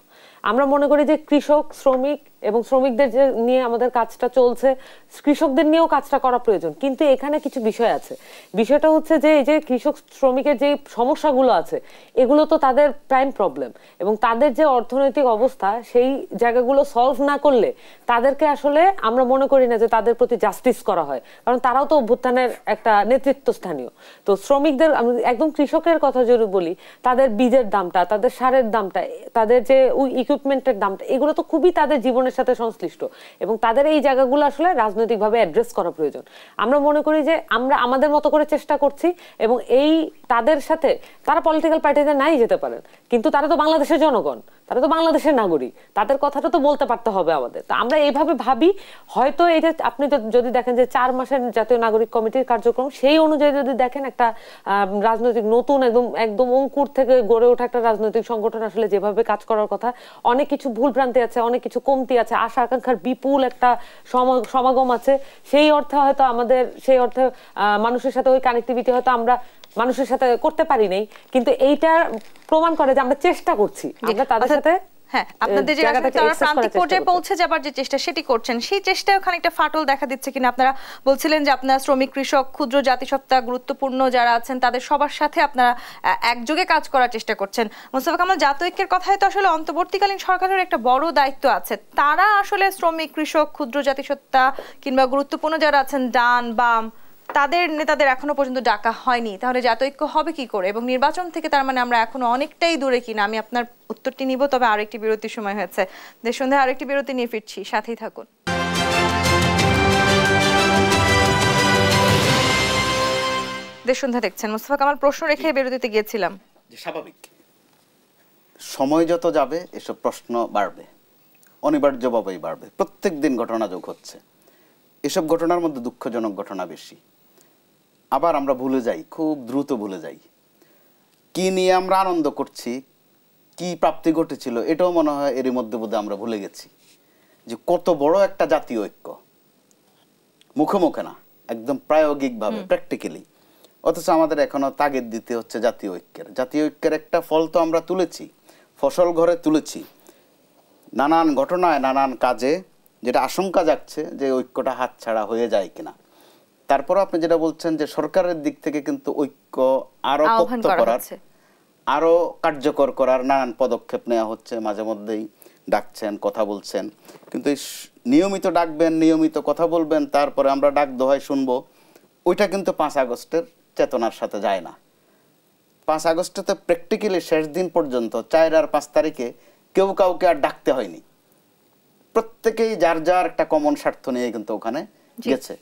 আমরা মনে করি যে কৃষক, শ্রমিক এবং শ্রমিকদের যে নিয়ে আমাদের কাজটা চলছে, কৃষকদের নিয়েও কাজটা করা প্রয়োজন। কিন্তু এখানে কিছু বিষয় আছে। বিষয়টা হচ্ছে যে এই যে কৃষক শ্রমিকের যে সমস্যাগুলো আছে এগুলো তো তাদের প্রাইম প্রবলেম, এবং তাদের যে অর্থনৈতিক অবস্থা সেই জায়গাগুলো সলভ না করলে তাদেরকে আসলে আমরা মনে করি না যে তাদের প্রতি জাস্টিস করা হয়, কারণ তারাও তো অভ্যুত্থানের একটা নেতৃত্ব স্থানীয়। তো শ্রমিকদের একদম কৃষকের কথা যদি বলি, তাদের বীজের দামটা, তাদের সারের দামটা, তাদের যে ইকুইপমেন্টের দামটা, এগুলো তো খুবই তাদের জীবনের সাথে সংশ্লিষ্ট, এবং তাদের এই জায়গাগুলো আসলে রাজনৈতিকভাবে অ্যাড্রেস করা প্রয়োজন। আমরা মনে করি যে আমরা আমাদের মতো করে চেষ্টা করছি, এবং এই তাদের সাথে তারা পলিটিক্যাল পার্টিতে নাই যেতে পারেন, কিন্তু তারা তো বাংলাদেশের জনগণ, তারা তো বাংলাদেশের নাগরিক, তাদের কথাটা তো বলতে পারতে হবে আমাদের। তো আমরা এইভাবে ভাবি, হয়তো এই যে আপনি যদি দেখেন যে 4 মাসের জাতীয় নাগরিক কমিটির কার্যক্রম, সেই অনুযায়ী যদি দেখেন একটা রাজনৈতিক নতুন একদম অঙ্কুর থেকে গড়ে ওঠা একটা রাজনৈতিক সংগঠন আসলে যেভাবে কাজ করার কথা, অনেক কিছু ভুল ভ্রান্তি আছে, অনেক কিছু কমতি আছে, আশা আকাঙ্ক্ষার বিপুল একটা সমাগম আছে। সেই অর্থে হয়তো আমাদের সেই অর্থে মানুষের সাথে ওই কানেক্টিভিটি হয়তো আমরা মানুষের সাথে করতে পারি নাই, কিন্তু এইটা প্রমাণ করে যে আমরা চেষ্টা করছি, আমরা তাদের সাথে আপনাদের যে প্রান্তিক পর্যায়ে পৌঁছে যাবার যে চেষ্টা সেটি করছেন, সেই চেষ্টায় খানিকটা ফাটল দেখা দিচ্ছে কিনা? আপনারা বলছিলেন যে আপনারা শ্রমিক, কৃষক, ক্ষুদ্র জাতিসত্তা, গুরুত্বপূর্ণ যারা আছেন তাদের সবার সাথে আপনারা একযোগে কাজ করার চেষ্টা করছেন। মোস্তফা কামাল, জাতীয়ৈক্যের কথায় তো আসলে অন্তর্বর্তীকালীন সরকারের একটা বড় দায়িত্ব আছে। তারা আসলে শ্রমিক, কৃষক, ক্ষুদ্র জাতিসত্তা কিংবা গুরুত্বপূর্ণ যারা আছেন ডান বাম, তাদের নেতাদের এখনো পর্যন্ত ডাকা হয়নি। তাহলে জাতীয়ৈক্য হবে কি করে? এবং নির্বাচন থেকে তার মানে আমরা এখনো অনেকটাই দূরে কিনা? আমি আপনার উত্তরটি নিব, তবে আরেকটি বিরতির সময় হয়েছে। দেশ সন্ধ্যায় আরেকটি বিরতি নিয়ে ফিরছি, সাথেই থাকুন। দেশ সন্ধ্যা দেখছেন। মোস্তফা কামাল, প্রশ্ন রেখে বিরতিতে গিয়েছিলাম। স্বাভাবিক, সময় যত যাবে এসব প্রশ্ন বাড়বে, অনিবার্যভাবেই বাড়বে। প্রত্যেক দিন ঘটনা যোগ হচ্ছে। এসব ঘটনার মধ্যে দুঃখজনক ঘটনা বেশি। আবার আমরা ভুলে যাই, খুব দ্রুত ভুলে যাই কি নিয়ে আমরা আনন্দ করছি, কি প্রাপ্তি ঘটেছিল, এটাও মনে হয় এরই মধ্যে বোধহয় আমরা ভুলে গেছি যে কত বড় একটা জাতীয় ঐক্য, মুখে মুখে না, একদম প্রায়োগিকভাবে, প্র্যাকটিক্যালি। অথচ আমাদের এখনো তাগিদ দিতে হচ্ছে জাতীয় ঐক্যের। জাতীয় ঐক্যের একটা ফল তো আমরা তুলেছি, ফসল ঘরে তুলেছি, নানান ঘটনায়, নানান কাজে, যেটা আশঙ্কা যাচ্ছে যে ঐক্যটা হাতছাড়া হয়ে যায় কিনা। তারপর আপনি যেটা বলছেন যে সরকারের দিক থেকে কিন্তু ঐক্য আরো পোক্ত করার, আরো কার্যকর করার নানান পদক্ষেপ নেওয়া হচ্ছে। মাঝে মধ্যেই ডাকছেন, কথা বলছেন, কিন্তু নিয়মিত ডাকবেন, নিয়মিত কথা বলবেন, তারপরে আমরা ডাক দোহাই শুনবো, ওইটা কিন্তু 5 আগস্টের চেতনার সাথে যায় না। 5 আগস্টে তো প্র্যাকটিক্যালি শেষ দিন পর্যন্ত 4 আর 5 তারিখে কেউ কাউকে আর ডাকতে হয়নি। প্রত্যেকেই যার যার একটা কমন স্বার্থ নিয়ে কিন্তু ওখানে গেছে।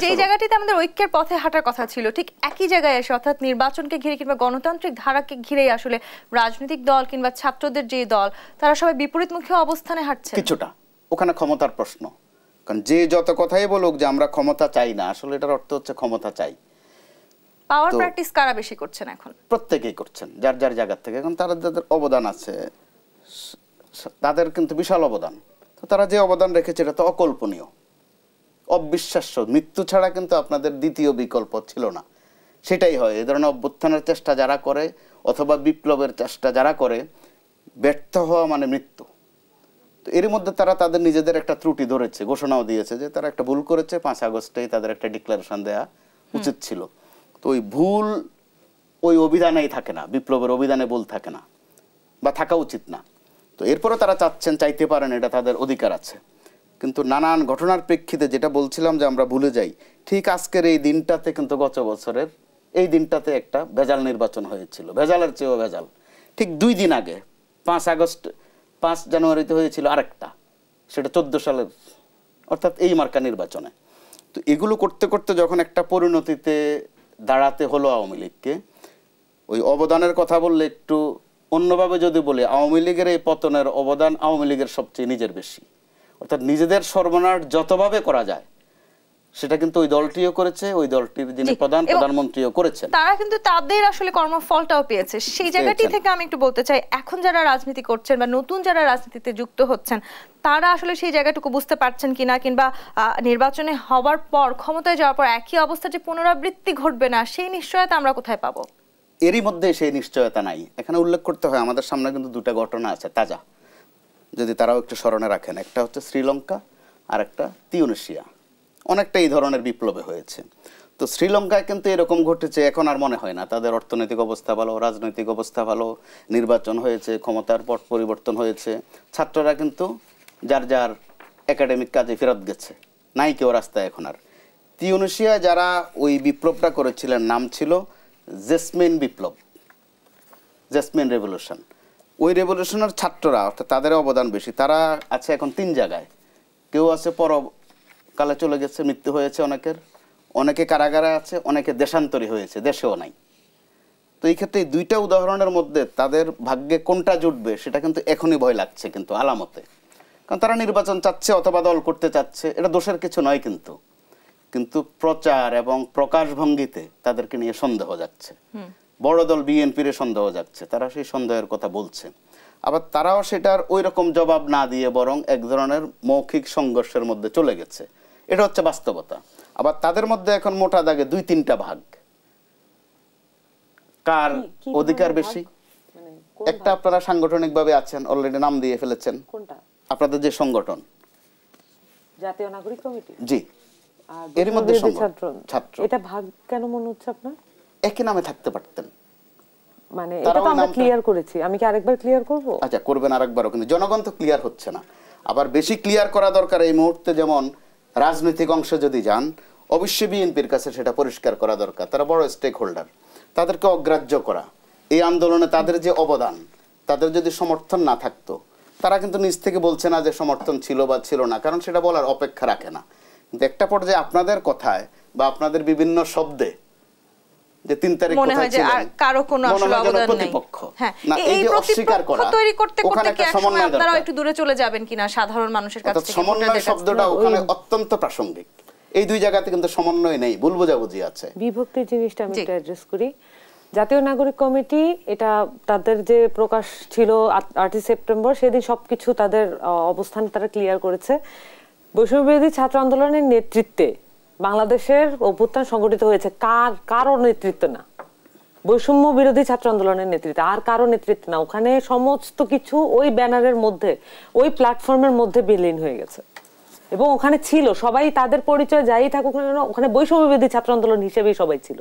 যেই জায়গাটিতে আমাদের ঐক্যের পথে হাঁটার কথা ছিল, ঠিক একই জায়গায় এসে, অর্থাৎ নির্বাচনকে ঘিরে কিংবা গণতান্ত্রিক ধারাকে ঘিরেই আসলে রাজনৈতিক দল কিংবা ছাত্রদের যে দল, তারা সবাই বিপরীতমুখী অবস্থানে হাঁটছে। কিছুটা ওখানে ক্ষমতার প্রশ্ন, কারণ যে যত কথাই বলুক যে আমরা ক্ষমতা চাই না, আসলে এটার অর্থ হচ্ছে ক্ষমতা চাই। পাওয়ার প্র্যাকটিস কারা বেশি করছেন এখন? প্রত্যেকেই করছেন যার যার জায়গা থেকে। এখন তারা যাদের অবদান আছে, তাদের কিন্তু বিশাল অবদান। তো তারা যে অবদান রেখেছে এটা তো অকল্পনীয়, অবিশ্বাস্য। মৃত্যু ছাড়া কিন্তু আপনাদের দ্বিতীয় বিকল্প ছিল না। সেটাই হয়, এই ধরনের অভ্যুত্থানের চেষ্টা যারা করে অথবা বিপ্লবের চেষ্টা যারা করে, ব্যর্থ হওয়া মানে মৃত্যু। তো এর মধ্যে তারা তাদের নিজেদের একটা ত্রুটি ধরেছে, ঘোষণাও দিয়েছে যে তারা একটা ভুল করেছে। 5 আগস্টেই তাদের একটা ডিক্লারেশন দেওয়া উচিত ছিল। তো ওই ভুল ওই অভিধানেই থাকে না, বিপ্লবের অভিধানে ভুল থাকে না, বা থাকা উচিত না। তো এরপরে তারা চাইতে পারেন, এটা তাদের অধিকার আছে। কিন্তু নানান ঘটনার প্রেক্ষিতে যেটা বলছিলাম যে আমরা ভুলে যাই, ঠিক আজকের এই দিনটাতে কিন্তু গত বছরের এই দিনটাতে একটা ভেজাল নির্বাচন হয়েছিল, ভেজালের চেয়েও ভেজাল। ঠিক 2 দিন আগে 5 জানুয়ারিতে হয়েছিল আরেকটা, সেটা 14 সালের, অর্থাৎ এই মার্কা নির্বাচনে। তো এগুলো করতে করতে যখন একটা পরিণতিতে দাঁড়াতে হলো আওয়ামী লীগকে, ওই অবদানের কথা বললে একটু অন্যভাবে যদি বলি, আওয়ামী লীগের এই পতনের অবদান আওয়ামী লীগের সবচেয়ে নিজের বেশি। অর্থাৎ নিজেদের সর্বনাশ যতভাবে করা যায় সেটা কিন্তু ওই দলটিও করেছে, ওই দলটির যিনি প্রধানমন্ত্রীও করেছেন। তারা কিন্তু তাদের আসলে কর্মফলটাও পেয়েছে। সেই জায়গাটি থেকে আমি একটু বলতে চাই, এখন যারা রাজনীতি করছেন বা নতুন যারা রাজনীতিতে যুক্ত হচ্ছেন, তারা আসলে সেই জায়গাটুকু বুঝতে পারছেন কিনা, কিংবা নির্বাচনে হওয়ার পর, ক্ষমতায় যাওয়ার পর একই অবস্থা যে পুনরাবৃত্তি ঘটবে না, সেই নিশ্চয়তা আমরা কোথায় পাবো? এরই মধ্যে সেই নিশ্চয়তা নাই। এখানে উল্লেখ করতে হয়, আমাদের সামনে কিন্তু 2টা ঘটনা আছে তাজা। যদি তারাও একটু স্মরণে রাখেন, একটা হচ্ছে শ্রীলঙ্কা আর একটা তিউনিসিয়া, অনেকটা এই ধরনের বিপ্লবে হয়েছে। তো শ্রীলঙ্কায় কিন্তু এরকম ঘটেছে, এখন আর মনে হয় না। তাদের অর্থনৈতিক অবস্থা ভালো, রাজনৈতিক অবস্থা ভালো, নির্বাচন হয়েছে, ক্ষমতার পট পরিবর্তন হয়েছে, ছাত্ররা কিন্তু যার যার একাডেমিক কাজে ফেরত গেছে, নাই কেউ রাস্তায় এখন আর। তিউনিসিয়া যারা ওই বিপ্লবটা করেছিলেন নাম ছিল জেসমিন বিপ্লব, জেসমিন রেভলিউশন। ওই রেভলিউশনের ছাত্ররা, অর্থাৎ তাদের অবদান বেশি, তারা আছে এখন 3 জায়গায়। কেউ আছে পরকালে চলে গেছে, মৃত্যু হয়েছে অনেকের, অনেকে কারাগারে আছে, অনেকে দেশান্তরী হয়েছে, দেশেও নাই। তো এই ক্ষেত্রে 2টা উদাহরণের মধ্যে তাদের ভাগ্যে কোনটা জুটবে সেটা কিন্তু এখনই ভয় লাগছে কিন্তু আলামতে। কারণ তারা নির্বাচন চাচ্ছে অথবা দল করতে চাচ্ছে, এটা দোষের কিছু নয়, কিন্তু প্রচার এবং প্রকাশভঙ্গিতে তাদেরকে নিয়ে সন্দেহ যাচ্ছে। বড় দল বিএনপির সন্দেহ যাচ্ছে, তারা সেই সন্দেহের কথা বলছে। আবার তারাও সেটার ওই রকম জবাব না দিয়ে বরং এক ধরনের মৌখিক সংঘর্ষের মধ্যে চলে গেছে। এটা হচ্ছে বাস্তবতা। আবার তাদের মধ্যে এখন মোটা দাগে 2-3টা ভাগ। কার অধিকার বেশি? একটা আপনারা সাংগঠনিকভাবে আছেন, অলরেডি নাম দিয়ে ফেলেছেন। কোনটা? আপনাদের যে সংগঠন জাতীয় নাগরিক কমিটি। জি, এর মধ্যে ছাত্র। এটা ভাগ কেন মনে হচ্ছে আপনার? একই নামে থাকতে পারতেন। মানে এটা তো আমরা ক্লিয়ার করেছি, আমি কি আরেকবার ক্লিয়ার করব? আচ্ছা, করবেন আরেকবারও, কিন্তু জনগণ তো ক্লিয়ার হচ্ছে না। আবার বেশি ক্লিয়ার করা দরকার এই মুহূর্তে। যেমন রাজনৈতিক অংশে যদি যান, অবশ্যই বিএনপির কাছে সেটা পরিষ্কার করা দরকার। তারা বড় স্টেক হোল্ডার, তাদেরকে অগ্রাহ্য করা, এই আন্দোলনে তাদের যে অবদান, তাদের যদি সমর্থন না থাকতো, তারা কিন্তু নিজ থেকে বলছে না যে সমর্থন ছিল বা ছিল না, কারণ সেটা বলার অপেক্ষা রাখে না। কিন্তু একটা পর্যায়ে আপনাদের কথায় বা আপনাদের বিভিন্ন শব্দে যে 3 তারিখ মনে হয় যে আর কারো কোনো আসলে অবদান নেই। হ্যাঁ, এই প্রতিপক্ষ তৈরি করতে করতে কি একসময় আপনারা একটু দূরে চলে যাবেন কিনা সাধারণ মানুষের কাছ থেকে? সমন্বয় শব্দটা ওখানে অত্যন্ত প্রাসঙ্গিক। এই 2 জায়গাতে কিন্তু সমন্বয় নেই, ভুল বোঝাবুঝি আছে। বিভক্তির জিনিসটা আমি একটু অ্যাড্রেস করি। জাতীয় নাগরিক কমিটি, এটা তাদের যে প্রকাশ ছিল 8 সেপ্টেম্বর, সেদিন সবকিছু তাদের অবস্থান তারা ক্লিয়ার করেছে। বৈষম্য বিরোধী ছাত্র আন্দোলনের নেতৃত্বে বাংলাদেশের অভ্যুত্থান সংগঠিত হয়েছে। কারো নেতৃত্ব না, বৈষম্য বিরোধী ছাত্র আন্দোলনের নেতৃত্বে, আর কারো নেতৃত্ব না। ওখানে সমস্ত কিছু ওই ব্যানারের মধ্যে, ওই প্ল্যাটফর্মের মধ্যে বিলীন হয়ে গেছে। এবং ওখানে ছিল সবাই, তাদের পরিচয় যাই থাকুক না কেন, ওখানে বৈষম্য বিরোধী ছাত্র আন্দোলন হিসেবেই সবাই ছিল।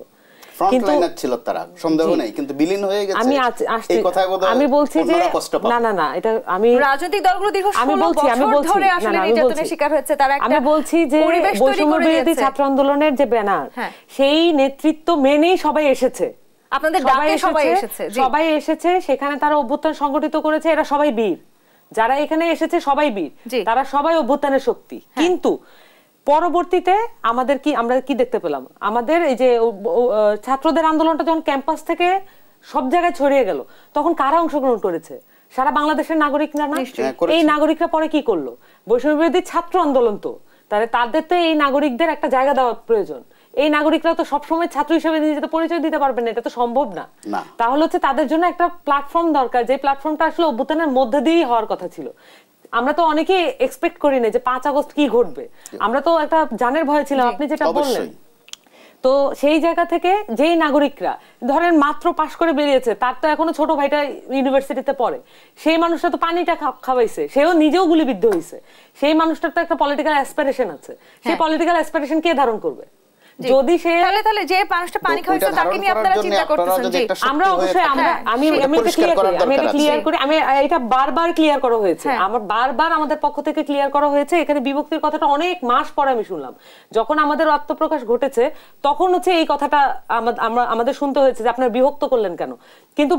আমি বলছি যে না, এটা আমি রাজনৈতিক দলগুলো দীর্ঘ 16 বছর ধরে আসলে নির্যাতনের শিকার হয়েছে। তারা একটা, আমি বলছি যে বৈষম্য বিরোধী ছাত্র আন্দোলনের যে ব্যানার, সেই নেতৃত্ব মেনেই সবাই এসেছে। আপনাদের ডাকে সবাই এসেছে, সেখানে তারা অভ্যুত্থান সংগঠিত করেছে। এরা সবাই বীর, যারা এখানে এসেছে সবাই বীর, তারা সবাই অভ্যুত্থানের শক্তি। কিন্তু পরবর্তীতে আমরা কি দেখতে পেলাম? আমাদের এই যে ছাত্রদের আন্দোলনটা যখন ক্যাম্পাস থেকে সব জায়গায় ছড়িয়ে গেল, তখন কারা অংশগ্রহণ করেছে? সারা বাংলাদেশের নাগরিকরা না? এই নাগরিকরা পরে কি করলো? বৈষম্য বিরোধী ছাত্র আন্দোলন, তো তাহলে তাদের তো এই নাগরিকদের একটা জায়গা দেওয়া প্রয়োজন। এই নাগরিকরা তো সবসময় ছাত্র হিসেবে নিজেদের পরিচয় দিতে পারবেন না, এটা তো সম্ভব না। তাহলে হচ্ছে তাদের জন্য একটা প্ল্যাটফর্ম দরকার, যে প্ল্যাটফর্মটা আসলে অভ্যুত্থানের মধ্যে দিয়েই হওয়ার কথা ছিল। আমরা তো অনেকে এক্সপেক্ট করি না যে 5 আগস্ট কি ঘটবে, আমরা তো একটা জানের ভয় ছিলাম, আপনি যেটা বললেন। তো সেই জায়গা থেকে যেই নাগরিকরা ধরেন মাত্র পাশ করে বেরিয়েছে, তার তো এখনো ছোট ভাইটা ইউনিভার্সিটিতে পড়ে, সেই মানুষটা তো পানিটা খাওয়াইছে, সেও নিজেও গুলিবিদ্ধ হয়েছে। সেই মানুষটার তো একটা পলিটিক্যাল অ্যাসপিরেশন আছে, সেই পলিটিক্যাল অ্যাসপিরেশন কে ধারণ করবে? যদি সে তাহলে যে মানুষটা পানি খাইছে তাকে নিয়ে আপনারা চিন্তা করতেছেন। জি, আমরা অবশ্যই আমি এটা ক্লিয়ার করি, আমি এটা বারবার ক্লিয়ার করা হয়েছে, আমার বারবার আমাদের পক্ষ থেকে ক্লিয়ার করা হয়েছে। এখানে বিভক্তির কথাটা অনেক মাস পরে আমি শুনলাম, যখন আমাদের আত্মপ্রকাশ ঘটেছে তখন হচ্ছে এই কথাটা আমাদের শুনতে হয়েছে যে আপনারা বিভক্ত করলেন কেন। কিন্তু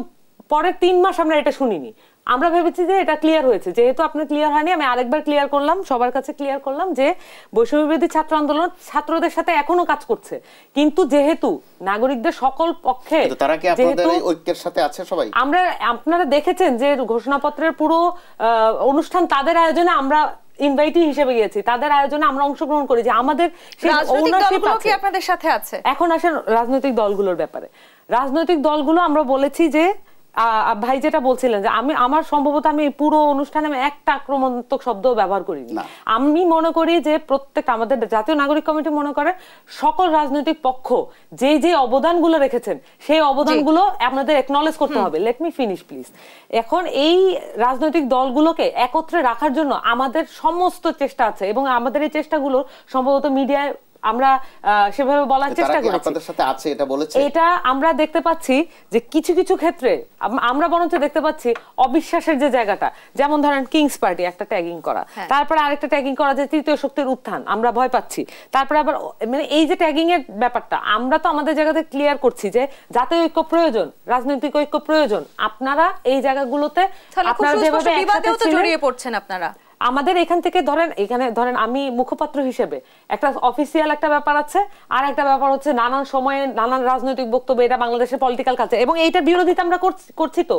পরের 3 মাস আমরা এটা শুনিনি। আমরা ভেবেছি যে এটা ক্লিয়ার হয়েছে, যেহেতু আপনার ক্লিয়ার হয়নি আমি আরেকবার ক্লিয়ার করলাম, সবার কাছে ক্লিয়ার করলাম যে বৈষম্য বিরোধী ছাত্র আন্দোলন ছাত্রদের সাথে এখনো কাজ করছে, কিন্তু যেহেতু নাগরিকদের সকল পক্ষে, তারা কি আপনাদের এই ঐক্যের সাথে আছে সবাই? আপনারা দেখেছেন যে ঘোষণাপত্রের পুরো অনুষ্ঠান তাদের আয়োজনে আমরা ইনভাইটি হিসেবে গিয়েছি, তাদের আয়োজনে আমরা অংশগ্রহণ করি, যে আমাদের আপনাদের সাথে আছে। এখন আসেন রাজনৈতিক দলগুলোর ব্যাপারে। রাজনৈতিক দলগুলো আমরা বলেছি যে ভাই যেটা বলছিলেন যে আমার সম্ভবত আমি পুরো অনুষ্ঠানে আমি একটা আক্রমণাত্মক শব্দ ব্যবহার করিনি। আমি মনে করি যে প্রত্যেক আমাদের জাতীয় নাগরিক কমিটি মনে করে সকল রাজনৈতিক পক্ষ যে অবদানগুলো রেখেছেন সেই অবদানগুলো আপনাদের একনলেজ করতে হবে। Let me finish please. এখন এই রাজনৈতিক দলগুলোকে একত্রে রাখার জন্য আমাদের সমস্ত চেষ্টা আছে এবং আমাদের এই চেষ্টাগুলো সম্ভবত মিডিয়ায় আমরা সেভাবে বলার চেষ্টা করেছি। আপনাদের সাথে আছে এটা বলেছে, এটা আমরা দেখতে পাচ্ছি যে কিছু কিছু ক্ষেত্রে আমরা বরঞ্চ দেখতে পাচ্ছি অবিশ্বাসের যে জায়গাটা, যেমন ধরেন কিংস পার্টি একটা ট্যাগিং করা, তারপরে আরেকটা ট্যাগিং করা যে তৃতীয় শক্তির উত্থান, আমরা ভয় পাচ্ছি। তারপরে আবার মানে এই যে ট্যাগিং এর ব্যাপারটা আমরা তো আমাদের জায়গাতে ক্লিয়ার করছি যে জাতীয় ঐক্য প্রয়োজন, রাজনৈতিক ঐক্য প্রয়োজন। আপনারা এই জায়গাগুলোতে আপনারা যেভাবে একসাথে জড়িয়ে পড়ছেন আপনারা আমাদের এখান থেকে এখানে ধরেন আমি মুখপাত্র হিসেবে একটা অফিসিয়াল একটা ব্যাপার আছে, আর একটা ব্যাপার হচ্ছে নানান সময়ে নানান রাজনৈতিক বক্তব্য, এটা বাংলাদেশের পলিটিক্যাল কালচার এবং এইটার বিরোধিতা আমরা করছি। তো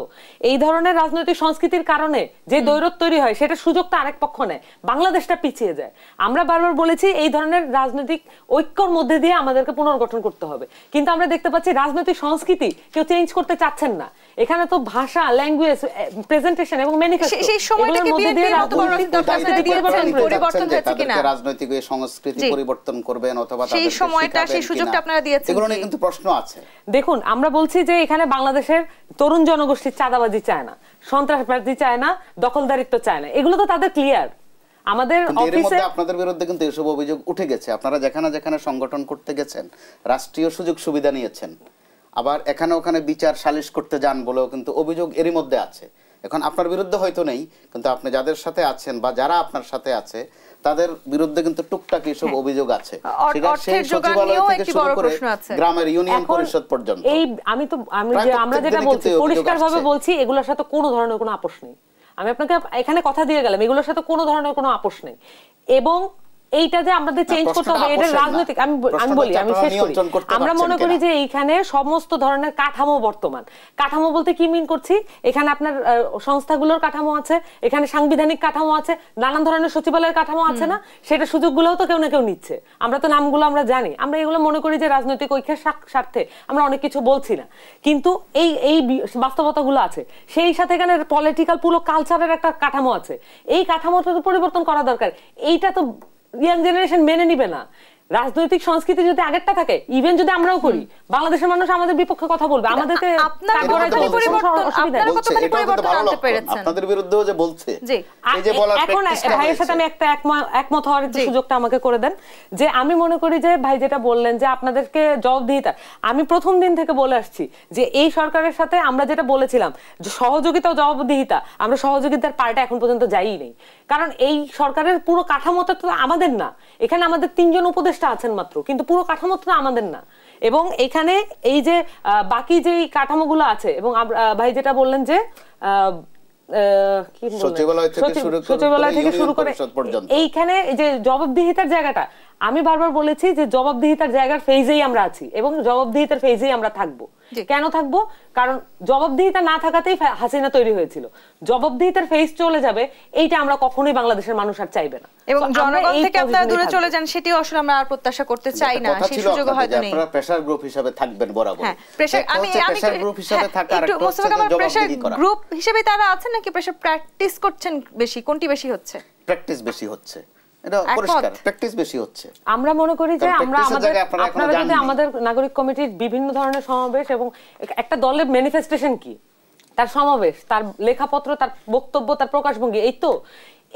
এই ধরনের রাজনৈতিক সংস্কৃতির কারণে যে দ্বৈরথ তৈরি হয় সেটা সুযোগ তো আরেক পক্ষ নেয়, বাংলাদেশটা পিছিয়ে যায়। আমরা বারবার বলেছি এই ধরনের রাজনৈতিক ঐক্যর মধ্যে দিয়ে আমাদেরকে পুনর্গঠন করতে হবে, কিন্তু আমরা দেখতে পাচ্ছি রাজনৈতিক সংস্কৃতি কেউ চেঞ্জ করতে চাচ্ছেন না। এখানে তো ভাষা, ল্যাঙ্গুয়েজ, প্রেজেন্টেশন এবং ম্যানিফেস্টো সেই সময়টাকে পরিবর্তন হয়েছে কিনা, রাজনৈতিক সংস্কৃতি পরিবর্তন করবেন অথবা সেই সময়টা সেই সুযোগটা আপনারা দিয়েছেন, এগুলো নিয়ে কিন্তু প্রশ্ন আছে। দেখুন আমরা বলছি যে এখানে বাংলাদেশের তরুণ জনগোষ্ঠী চাঁদাবাজি চায় না, সন্ত্রাসবাদী চায় না, দখলদারিত্ব চায় না, এগুলো তো তাদের ক্লিয়ার। আমাদের অফিসে আপনাদের বিরুদ্ধে কিন্তু এসব অভিযোগ উঠে গেছে, আপনারা যেখানে যেখানে সংগঠন করতে গেছেন রাষ্ট্রীয় সুযোগ সুবিধা নিয়েছেন, আবার এখানে ওখানে বিচার সালিশ করতে যান বলেও কিন্তু অভিযোগ এরই মধ্যে আছে। এখন আপনার বিরুদ্ধে হয়তো নেই, কিন্তু আপনি যাদের সাথে আছেন বা যারা আপনার সাথে আছে তাদের বিরুদ্ধে কিন্তু টুকটাক এসব অভিযোগ আছে। সচিবালয় থেকে শুরু করে গ্রামের ইউনিয়ন পরিষদ পর্যন্ত আমরা যেটা বলছি পরিষ্কারভাবে বলছি, এগুলোর সাথে কোনো ধরনের কোনো আপোষ নেই। আমি আপনাকে এখানে কথা দিয়ে গেলাম, এগুলোর সাথে কোনো ধরনের কোনো আপোষ নেই। এবং এইটা যে আমাদের চেঞ্জ করতে হবে এটা রাজনৈতিক, আমি বলি, আমি শেষ করি। আমরা মনে করি যে এইখানে সমস্ত ধরনের কাঠামো, বর্তমান কাঠামো বলতে কি মিন করছি, এখানে আপনার সংস্থাগুলোর কাঠামো আছে, এখানে সাংবিধানিক কাঠামো আছে, নানান ধরনের সচিবালয়ের কাঠামো আছে না, সেটা সুযোগগুলোও তো কেউ না কেউ নিচ্ছে। আমরা তো নামগুলো আমরা জানি, আমরা এগুলো মনে করি যে রাজনৈতিক ঐক্যের স্বার্থে আমরা অনেক কিছু বলছি না, কিন্তু এই বাস্তবতাগুলো আছে। সেই সাথে এখানে পলিটিক্যাল পুরো কালচারের একটা কাঠামো আছে, এই কাঠামোটা তো পরিবর্তন করা দরকার। এইটা তো ইয়াং জেনারেশন মেনে নিবে না। রাজনৈতিক সংস্কৃতি যদি আগেরটা থাকে, ইভেন যদি আমরাও করি, বাংলাদেশের মানুষ আমাদের বিপক্ষে কথা বলবে। আমাদেরকে আপনাদের বিরুদ্ধেও যে বলছে, এখন ভাইয়ের সাথে আমি একটা একমত হওয়ার একটু সুযোগটা আমাকে করে দেন। যে আমি মনে করি যে ভাই যেটা বললেন যে আপনাদেরকে জবাবদিহিতা, আমি প্রথম দিন থেকে বলে আসছি যে এই সরকারের সাথে আমরা যেটা বলেছিলাম যে সহযোগিতা ও জবাবদিহিতা, আমরা সহযোগিতার পার্টে এখন পর্যন্ত যাই নেই। কারণ এই সরকারের পুরো কাঠামোটা তো আমাদের না, এখানে আমাদের 3 জন উপদেষ্টা আছেন মাত্র, কিন্তু পুরো কাঠামোটা আমাদের না। এবং এখানে এই যে বাকি যে কাঠামোগুলো আছে, এবং ভাই যেটা বললেন যে সচিবালয় থেকে শুরু করে এইখানে যে জবাবদিহিতার জায়গাটা, আমি বারবার বলেছি যে জবাবদিহিতার জায়গার ফেজেই আমরা আছি এবং জবাবদিহিতার ফেজেই আমরা থাকবো। কেন থাকবো? কারণ জবাবদিহিতা না থাকাতেই হাসিনা তৈরি হয়েছিল। জবাবদিহিতার ফেজ চলে যাবে, এইটা আমরা কখনোই বাংলাদেশের মানুষ আর চাইবে না। এবং জনগণ থেকে আপনারা দূরে চলে যান, সেটিও আসলে আমরা আর প্রত্যাশা করতে চাই না। সেই সুযোগ হয়তো নেই। আপনারা প্রেসার গ্রুপ হিসেবে থাকবেন বরাবর। হ্যাঁ, আমি প্রেসার গ্রুপ হিসেবে থাকার একটা প্রেসার গ্রুপ হিসেবে তারা আছেন নাকি প্রেসার প্র্যাকটিস করছেন বেশি? কোনটি বেশি হচ্ছে? প্র্যাকটিস বেশি হচ্ছে, এটা পরিষ্কার, প্র্যাকটিস বেশি হচ্ছে। আমরা মনে করি যে আপনারা যদি আমাদের নাগরিক কমিটির বিভিন্ন ধরনের সমাবেশ এবং একটা দলের ম্যানিফেস্টেশন কি, তার সমাবেশ, তার লেখাপত্র, তার বক্তব্য, তার প্রকাশভঙ্গি, এই তো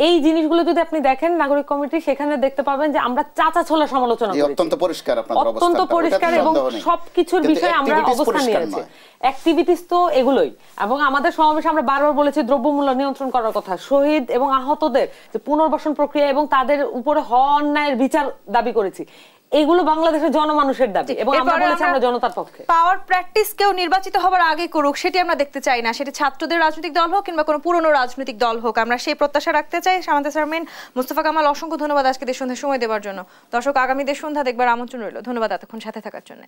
এই জিনিসগুলো যদি আপনি দেখেন নাগরিক কমিটি, সেখানে দেখতে পাবেন যে আমরা চাচা ছোলা সমালোচনা করি, অত্যন্ত পরিষ্কার আপনাদের অবস্থান, অত্যন্ত পরিষ্কার, এবং সবকিছুর বিষয়ে আমরা অবস্থান নিয়েছি। অ্যাক্টিভিটিস তো এগুলোই। এবং আমাদের সমাবেশে আমরা বারবার বলেছি দ্রব্যমূল্য নিয়ন্ত্রণ করার কথা, শহীদ এবং আহতদের যে পুনর্বাসন প্রক্রিয়া এবং তাদের উপরে হওয়া অন্যায়ের বিচার দাবি করেছি। এগুলো বাংলাদেশের জনমানুষের দাবি এবং আমরা বলেছি আমরা জনতার পক্ষে। পাওয়ার প্র্যাকটিস কেউ নির্বাচিত হবার আগে করুক, সেটি আমরা দেখতে চাই না। সেটি ছাত্রদের রাজনৈতিক দল হোক কিংবা কোনো পুরনো রাজনৈতিক দল হোক, আমরা সেই প্রত্যাশা রাখতে চাই। সামান্তা শারমিন, মুস্তাফা কামাল, অসংখ্য ধন্যবাদ আজকে দেশ সন্ধ্যায় সময় দেওয়ার জন্য। দর্শক, আগামী দেশ সন্ধ্যা দেখবার আমন্ত্রণ রইল। ধন্যবাদ এতক্ষণ সাথে থাকার জন্য।